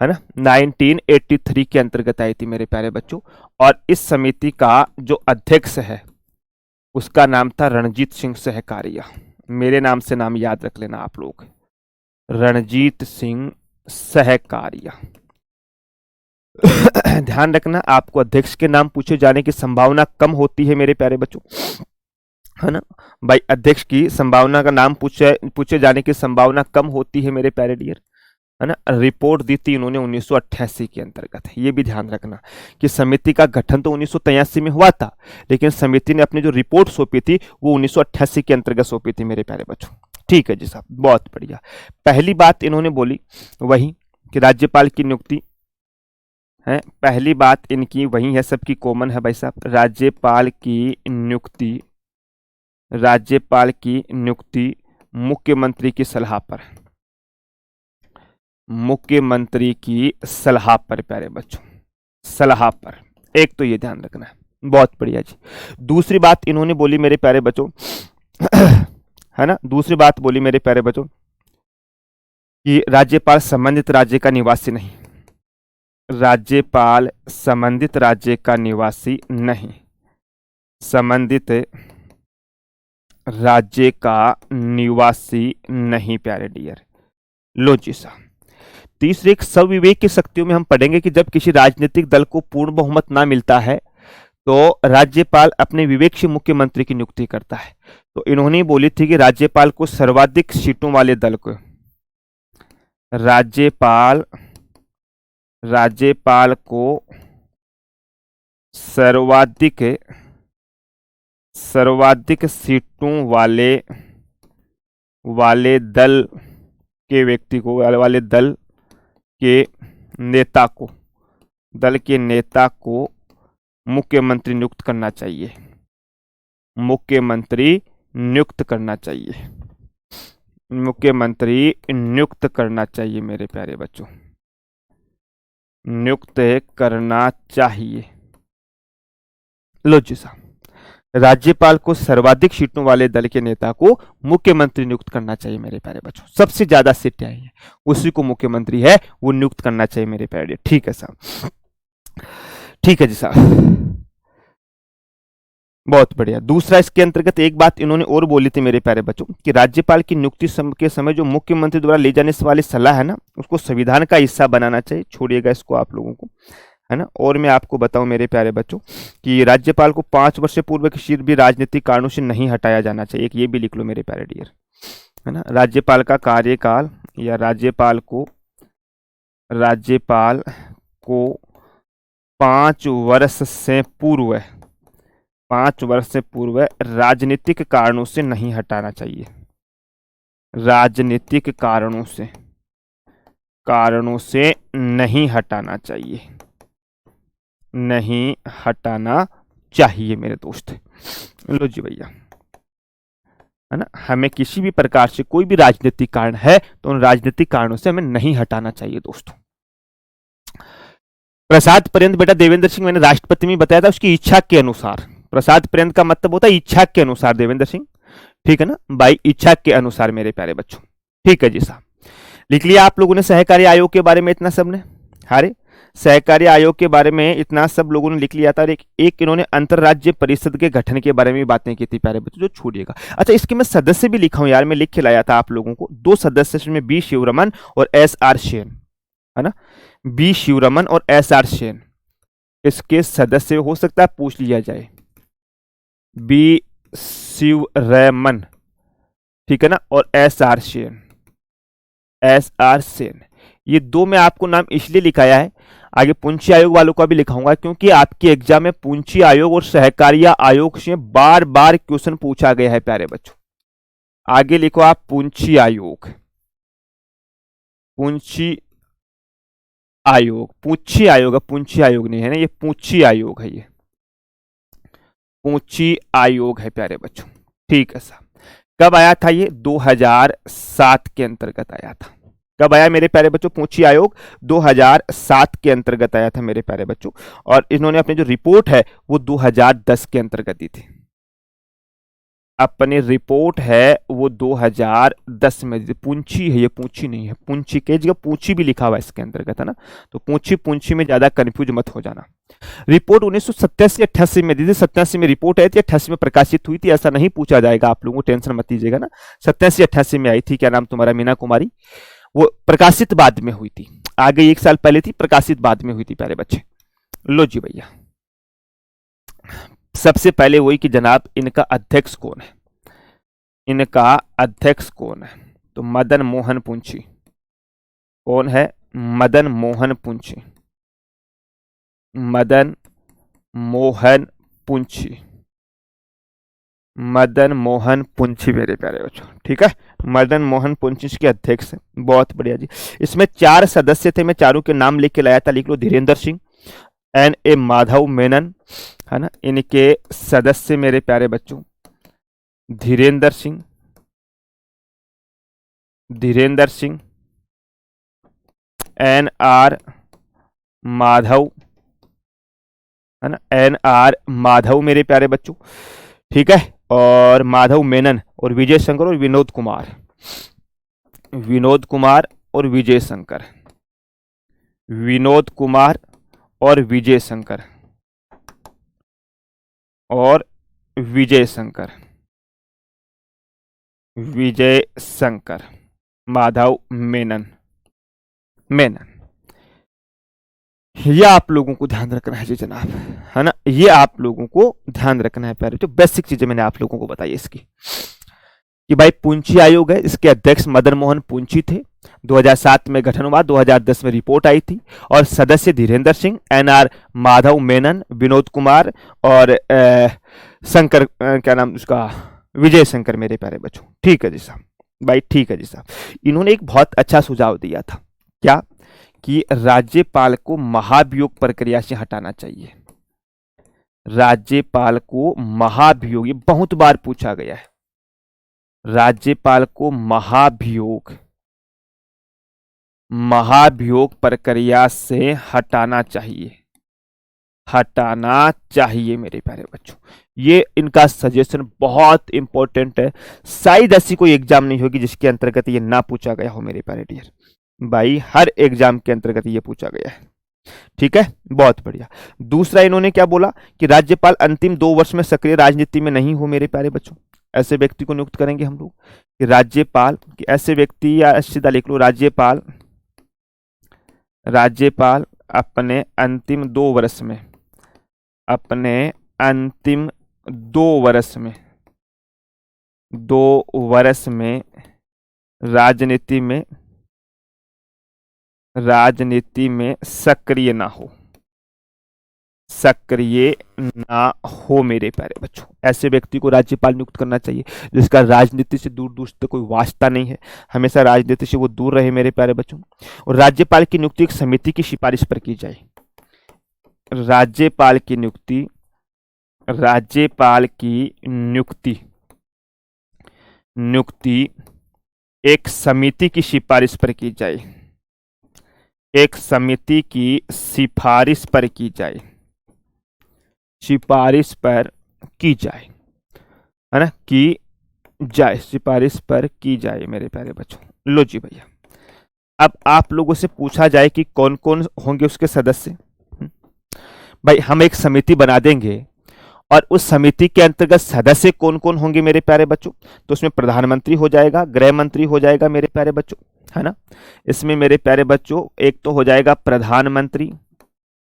है ना, 1983 के अंतर्गत आई थी मेरे प्यारे बच्चों। और इस समिति का जो अध्यक्ष है उसका नाम था रणजीत सिंह सहकारिया। मेरे नाम से नाम याद रख लेना आप लोग, रणजीत सिंह सहकारिया। ध्यान रखना, आपको अध्यक्ष के नाम पूछे जाने की संभावना कम होती है मेरे प्यारे बच्चों, है ना भाई, अध्यक्ष की संभावना का नाम पूछे जाने की संभावना कम होती है मेरे प्यारे डियर, है ना। रिपोर्ट दी थी इन्होंने 1988 के अंतर्गत, ये भी ध्यान रखना कि समिति का गठन तो 1983 में हुआ था, लेकिन समिति ने अपनी जो रिपोर्ट सौंपी थी वो 1988 के अंतर्गत सौंपी थी मेरे प्यारे बच्चों। ठीक है जी साहब, बहुत बढ़िया। पहली बात इन्होंने बोली वही कि राज्यपाल की नियुक्ति है, पहली बात इनकी वही है, सबकी कॉमन है भाई साहब, राज्यपाल की नियुक्ति मुख्यमंत्री की सलाह पर, मुख्यमंत्री की सलाह पर प्यारे बच्चों, सलाह पर। एक तो ये ध्यान रखना है, बहुत बढ़िया जी। दूसरी बात इन्होंने बोली मेरे प्यारे बच्चों है ना, दूसरी बात बोली मेरे प्यारे बच्चों कि राज्यपाल संबंधित राज्य का निवासी नहीं, राज्यपाल संबंधित राज्य का निवासी नहीं, संबंधित राज्य का निवासी नहीं प्यारे डियर। लो जी साहब। तीसरी, एक स्वविवेक की शक्तियों में हम पढ़ेंगे कि जब किसी राजनीतिक दल को पूर्ण बहुमत ना मिलता है तो राज्यपाल अपने विवेक से मुख्यमंत्री की नियुक्ति करता है। तो इन्होंने बोली थी कि राज्यपाल को सर्वाधिक सीटों वाले दल को, राज्यपाल को सर्वाधिक सीटों वाले दल के व्यक्ति को, वाले दल के नेता को मुख्यमंत्री नियुक्त करना चाहिए, मुख्यमंत्री नियुक्त करना चाहिए मेरे प्यारे बच्चों, नियुक्त करना चाहिए। लो जी साहब, राज्यपाल को सर्वाधिक सीटों वाले दल के नेता को मुख्यमंत्री नियुक्त करना चाहिए मेरे प्यारे बच्चों। सबसे ज्यादा सीटें आई हैं उसी को मुख्यमंत्री है वो नियुक्त करना चाहिए मेरे प्यारे। ठीक है साहब, ठीक है जी साहब, बहुत बढ़िया। दूसरा, इसके अंतर्गत एक बात इन्होंने और बोली थी मेरे प्यारे बच्चों कि राज्यपाल की नियुक्ति के समय जो मुख्यमंत्री द्वारा ली जाने वाली सलाह है ना उसको संविधान का हिस्सा बनाना चाहिए। छोड़िएगा इसको आप लोगों को, है ना। और मैं आपको बताऊं मेरे प्यारे बच्चों कि राज्यपाल को 5 वर्ष से पूर्व किसी भी राजनीतिक कारणों से नहीं हटाया जाना चाहिए। एक ये भी लिख लो मेरे प्यारे डियर, है ना। राज्यपाल का कार्यकाल या राज्यपाल को 5 वर्ष से पूर्व राजनीतिक कारणों से नहीं हटाना चाहिए, राजनीतिक कारणों से नहीं हटाना चाहिए मेरे दोस्त। लो जी भैया, है ना, हमें किसी भी प्रकार से कोई भी राजनीतिक कारण है तो उन राजनीतिक कारणों से हमें नहीं हटाना चाहिए दोस्तों। प्रसाद पर्यंत बेटा देवेंद्र सिंह, मैंने राष्ट्रपति में बताया था उसकी इच्छा के अनुसार, प्रसाद पर्यंत का मतलब होता है इच्छा के अनुसार देवेंद्र सिंह, ठीक है ना, बाई इच्छा के अनुसार मेरे प्यारे बच्चों। ठीक है जी साहब, लिख लिया आप लोगों ने सहकारी आयोग के बारे में इतना सब ने, हारे सहकारी आयोग के बारे में इतना सब लोगों ने लिख लिया था। और एक इन्होंने अंतरराज्य परिषद के गठन के बारे में बातें की थी प्यारे बच्चों, जो छोड़िएगा। अच्छा, इसके मैं सदस्य भी लिखा हूं यार, मैं लिख के लाया था आप लोगों को। 2 सदस्य में बी शिवरमन और एस.आर. सेन, है ना, बी शिवरमन और एस.आर. सेन इसके सदस्य हो सकता है पूछ लिया जाए। बी शिवरमन, ठीक है ना, और एस.आर. सेन ये दो मैं आपको नाम इसलिए लिखाया है, आगे पूंछी आयोग वालों का भी लिखाऊंगा, क्योंकि आपके एग्जाम में पूंछी आयोग और सहकारिता आयोग से बार बार क्वेश्चन पूछा गया है प्यारे बच्चों। आगे लिखो आप पूंछी आयोग, पूंछी आयोग, पूंछी आयोग है, पूंछी आयोग नहीं है ना, ये पूंछी आयोग है, ये पूंछी आयोग है प्यारे बच्चों। ठीक है साहब, कब आया था ये? 2007 के अंतर्गत आया था। कब आया मेरे प्यारे बच्चों? पूंछी आयोग 2007 के अंतर्गत आया था मेरे प्यारे बच्चों, और इन्होंने अपनी जो रिपोर्ट है वो 2010 के अंतर्गत दी थी। अपनी रिपोर्ट है वो 2010 में दी। पूंछी है ये, पूंछी नहीं है, पूंछी के जगह पूंछी भी लिखा हुआ है इसके अंतर्गत, है ना, तो पूंछी पूंछी में ज्यादा कंफ्यूज मत हो जाना। रिपोर्ट 1987-88 में दी थी। 87 में रिपोर्ट आई थी, 88 में प्रकाशित हुई थी, ऐसा नहीं पूछा जाएगा आप लोगों को, टेंशन मत लीजिएगा ना। 87-88 में आई थी। क्या नाम तुम्हारा? मीना कुमारी। वो प्रकाशित बाद में हुई थी, आगे 1 साल पहले थी, प्रकाशित बाद में हुई थी प्यारे बच्चे। लो जी भैया, सबसे पहले वही कि जनाब इनका अध्यक्ष कौन है? इनका अध्यक्ष कौन है? तो मदन मोहन पुंछी। कौन है? मदन मोहन पुंछी। मदन मोहन पुंछी, मदन मोहन पुंछी मेरे प्यारे बच्चों। ठीक है, मदन मोहन पुंछी इसके अध्यक्ष हैं। बहुत बढ़िया जी। इसमें 4 सदस्य थे, मैं चारों के नाम लिख के लाया था, लिख लो। धीरेन्द्र सिंह, N.A. माधव मेनन, है ना, इनके सदस्य मेरे प्यारे बच्चों धीरेन्द्र सिंह, धीरेन्द्र सिंह, N.R. माधव, है ना, N.R. माधव मेरे प्यारे बच्चों। ठीक है, और माधव मेनन और विजय शंकर और विनोद कुमार, विनोद कुमार और विजय शंकर, विनोद कुमार और विजय शंकर, और विजय शंकर, विजय शंकर, माधव मेनन, मेनन। ये आप लोगों को ध्यान रखना है जी जनाब, है ना, ये आप लोगों को ध्यान रखना है प्यारे। तो बेसिक चीजें मैंने आप लोगों को बताई इसकी, कि भाई पूंछी आयोग है, इसके अध्यक्ष मदन मोहन पुंछी थे। 2007 में गठन हुआ, 2010 में रिपोर्ट आई थी, और सदस्य धीरेन्द्र सिंह, N.R. माधव मेनन, विनोद कुमार और शंकर, क्या नाम उसका, विजय शंकर मेरे प्यारे बच्चों। ठीक है जी साहब, भाई ठीक है जी साहब। इन्होंने एक बहुत अच्छा सुझाव दिया था, क्या? कि राज्यपाल को महाभियोग प्रक्रिया से हटाना चाहिए। राज्यपाल को महाभियोग, ये बहुत बार पूछा गया है, राज्यपाल को महाभियोग, महाभियोग प्रक्रिया से हटाना चाहिए, हटाना चाहिए मेरे प्यारे बच्चों। ये इनका सजेशन बहुत इंपॉर्टेंट है, शायद ऐसी कोई एग्जाम नहीं होगी जिसके अंतर्गत ये ना पूछा गया हो मेरे प्यारे डियर भाई, हर एग्जाम के अंतर्गत ये पूछा गया है। ठीक है, बहुत बढ़िया। दूसरा इन्होंने क्या बोला कि राज्यपाल अंतिम 2 वर्ष में सक्रिय राजनीति में नहीं हो मेरे प्यारे बच्चों। ऐसे व्यक्ति को नियुक्त करेंगे हम लोग कि राज्यपाल, कि ऐसे व्यक्ति, या सीधा लिख लो राज्यपाल, राज्यपाल अपने अंतिम 2 वर्ष में, अपने अंतिम 2 वर्ष में, 2 वर्ष में राजनीति में, राजनीति में सक्रिय ना हो, सक्रिय ना हो मेरे प्यारे बच्चों। ऐसे व्यक्ति को राज्यपाल नियुक्त करना चाहिए जिसका राजनीति से दूर दूर तक कोई वास्ता नहीं है, हमेशा राजनीति से वो दूर रहे मेरे प्यारे बच्चों। और राज्यपाल की नियुक्ति एक समिति की सिफारिश पर की जाए। राज्यपाल की नियुक्ति, राज्यपाल की नियुक्ति, नियुक्ति एक समिति की सिफारिश पर की जाए, एक समिति की सिफारिश पर की जाए, सिफारिश पर की जाए, है ना, की जाए, सिफारिश पर की जाए मेरे प्यारे बच्चों। लो जी भैया, अब आप लोगों से पूछा जाए कि कौन कौन होंगे उसके सदस्य। भाई हम एक समिति बना देंगे, और उस समिति के अंतर्गत सदस्य कौन कौन होंगे मेरे प्यारे बच्चों? तो उसमें प्रधानमंत्री हो जाएगा, गृह मंत्री हो जाएगा मेरे प्यारे बच्चों, है ना। इसमें मेरे प्यारे बच्चों एक तो हो जाएगा प्रधानमंत्री,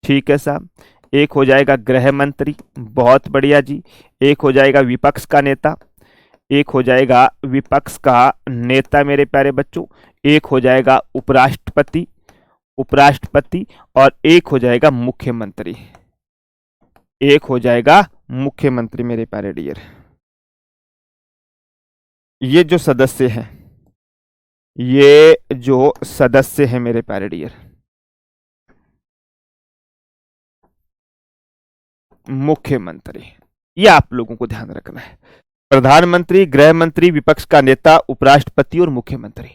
ठीक है साहब, एक हो जाएगा गृह मंत्री, बहुत बढ़िया जी, एक हो जाएगा विपक्ष का नेता, एक हो जाएगा विपक्ष का नेता मेरे प्यारे बच्चों, एक हो जाएगा उपराष्ट्रपति, उपराष्ट्रपति और एक हो जाएगा मुख्यमंत्री। एक हो जाएगा मुख्यमंत्री मेरे प्यारे डियर। ये जो सदस्य हैं, ये जो सदस्य हैं मेरे प्यारे डियर, मुख्यमंत्री, ये आप लोगों को ध्यान रखना है। प्रधानमंत्री, गृह मंत्री, विपक्ष का नेता, उपराष्ट्रपति और मुख्यमंत्री,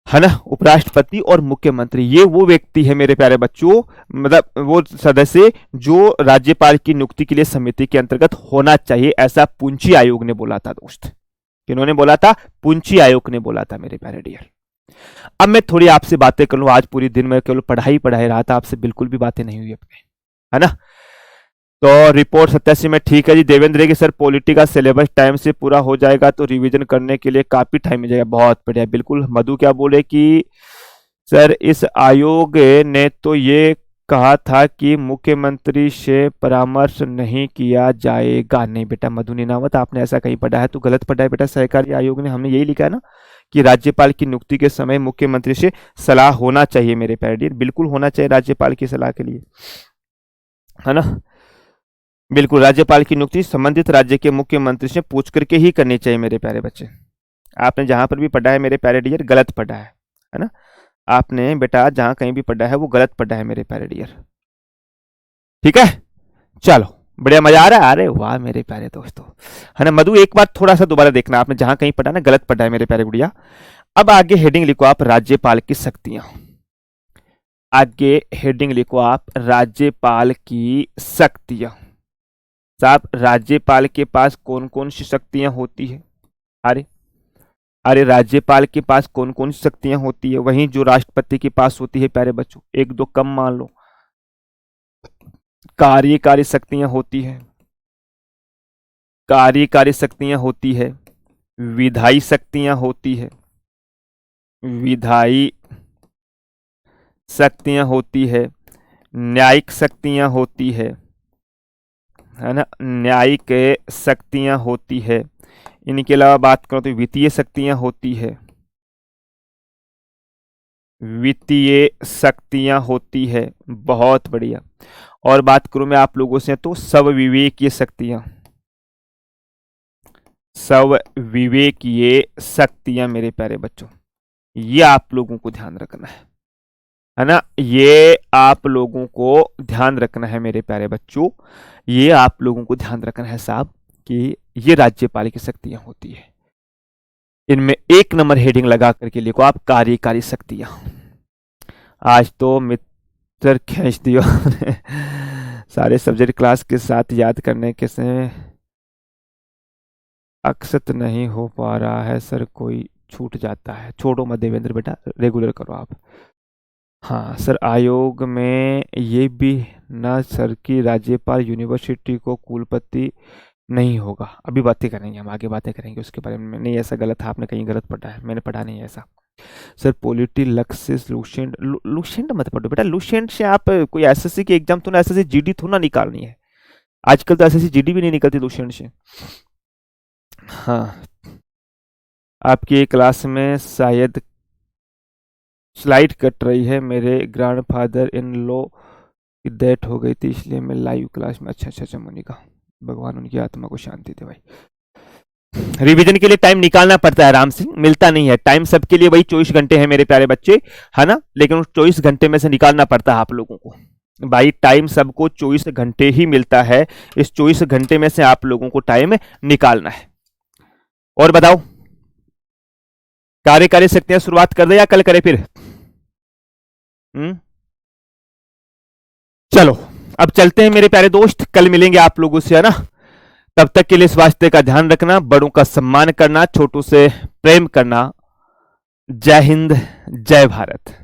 है ना। उपराष्ट्रपति और मुख्यमंत्री ये वो व्यक्ति है मेरे प्यारे बच्चों, मतलब वो सदस्य जो राज्यपाल की नियुक्ति के लिए समिति के अंतर्गत होना चाहिए, ऐसा पुंची आयोग ने बोला था दोस्त। किन्होंने बोला था? पुंची आयोग ने बोला था मेरे प्यारे डियर। अब मैं थोड़ी आपसे बातें कर लूं। आज पूरी दिन में केवल पढ़ाई रहा था, आपसे बिल्कुल भी बातें नहीं हुई अपने, है ना। तो रिपोर्ट 87 में ठीक है जी। देवेंद्र की सर पॉलिटी का सिलेबस टाइम से पूरा हो जाएगा तो रिवीजन करने के लिए काफी टाइम मिल जाएगा। बहुत बढ़िया, बिल्कुल। मधु क्या बोले कि सर इस आयोग ने तो ये कहा था कि मुख्यमंत्री से परामर्श नहीं किया जाएगा। नहीं बेटा मधु नीनावत, आपने ऐसा कहीं पढ़ा है तो गलत पढ़ा है बेटा। सहकारी आयोग ने, हमने यही लिखा है ना कि राज्यपाल की नियुक्ति के समय मुख्यमंत्री से सलाह होना चाहिए मेरे प्यारे डियर। बिल्कुल होना चाहिए राज्यपाल की सलाह के लिए, है ना। बिल्कुल, राज्यपाल की नियुक्ति संबंधित राज्य के मुख्यमंत्री से पूछ करके ही करनी चाहिए मेरे प्यारे बच्चे। आपने जहां पर भी पढ़ा है मेरे प्यारे डियर गलत पढ़ा है ना। आपने बेटा जहां कहीं भी पढ़ा है वो गलत पढ़ा है मेरे प्यारे डियर, ठीक है। चलो बढ़िया, मजा आ रहा है? अरे वाह मेरे प्यारे दोस्तों, है ना। मधु एक बार थोड़ा सा दोबारा देखना, आपने जहां कहीं पढ़ा ना गलत पढ़ा है मेरे प्यारे गुड़िया। अब आगे हेडिंग लिखो आप, राज्यपाल की शक्तियां। आगे हेडिंग लिखो आप, राज्यपाल की शक्तियां। साहब राज्यपाल के पास कौन कौन सी शक्तियां होती है? अरे राज्यपाल के पास कौन कौन सी शक्तियां होती है? वहीं जो राष्ट्रपति के पास होती है प्यारे बच्चों, एक दो कम मान लो। कार्यकारी शक्तियां होती है, कार्यकारी शक्तियां होती है, विधायी शक्तियां होती है, विधायी शक्तियां होती है, न्यायिक शक्तियां होती है ना, न्यायिक शक्तियां होती है। इनके अलावा बात करो तो वित्तीय शक्तियां होती है, वित्तीय शक्तियां होती है। बहुत बढ़िया। और बात करूं मैं आप लोगों से तो स्वविवेकीय शक्तियां, स्वविवेकीय शक्तियां मेरे प्यारे बच्चों, ये आप लोगों को ध्यान रखना है ना। ये आप लोगों को ध्यान रखना है मेरे प्यारे बच्चों, ये आप लोगों को ध्यान रखना है साहब कि ये राज्यपाल की शक्तियां होती है। इनमें एक नंबर हेडिंग लगा करके लिखो आप, कार्यकारी शक्तियां। आज तो मित्र खींच दियो सारे सब्जेक्ट क्लास के साथ याद करने के समय अक्सर नहीं हो पा रहा है सर, कोई छूट जाता है। छोड़ो मत देवेंद्र बेटा, रेगुलर करो आप। हाँ सर, आयोग में ये भी ना सर कि राज्यपाल यूनिवर्सिटी को कुलपति नहीं होगा। अभी बातें करेंगे, हम आगे बातें करेंगे उसके बारे में। नहीं ऐसा गलत है, आपने कहीं गलत पढ़ा है, मैंने पढ़ा नहीं है ऐसा। सर पॉलिटी लक्ष्य लुसेंट, लुसेंट मत पढ़ो बेटा। लुसेंट से आप कोई एसएससी की एग्जाम तो ना, एसएससी जीडी थोड़ा ना निकालनी है। आजकल तो एसएससी जीडी भी नहीं निकलती लुसेंट से। हाँ, आपकी क्लास में शायद स्लाइड कट रही है। मेरे ग्रैंडफादर इन लॉ की डेथ हो गई थी, इसलिए मैं लाइव क्लास में। अच्छा अच्छा अच्छा मोनिका, भगवान उनकी आत्मा को शांति दे भाई। रिवीजन के लिए टाइम निकालना पड़ता है राम सिंह, मिलता नहीं है टाइम सबके लिए। वही 24 घंटे है मेरे प्यारे बच्चे, है ना। लेकिन उस 24 घंटे में से निकालना पड़ता है आप लोगों को भाई। टाइम सबको 24 घंटे ही मिलता है, इस 24 घंटे में से आप लोगों को टाइम निकालना है। और बताओ, कार्यकारी शक्तियां शुरुआत कर दे या कल करे फिर? चलो अब चलते हैं मेरे प्यारे दोस्त, कल मिलेंगे आप लोगों से, है ना। तब तक के लिए स्वास्थ्य का ध्यान रखना, बड़ों का सम्मान करना, छोटों से प्रेम करना। जय हिंद, जय भारत।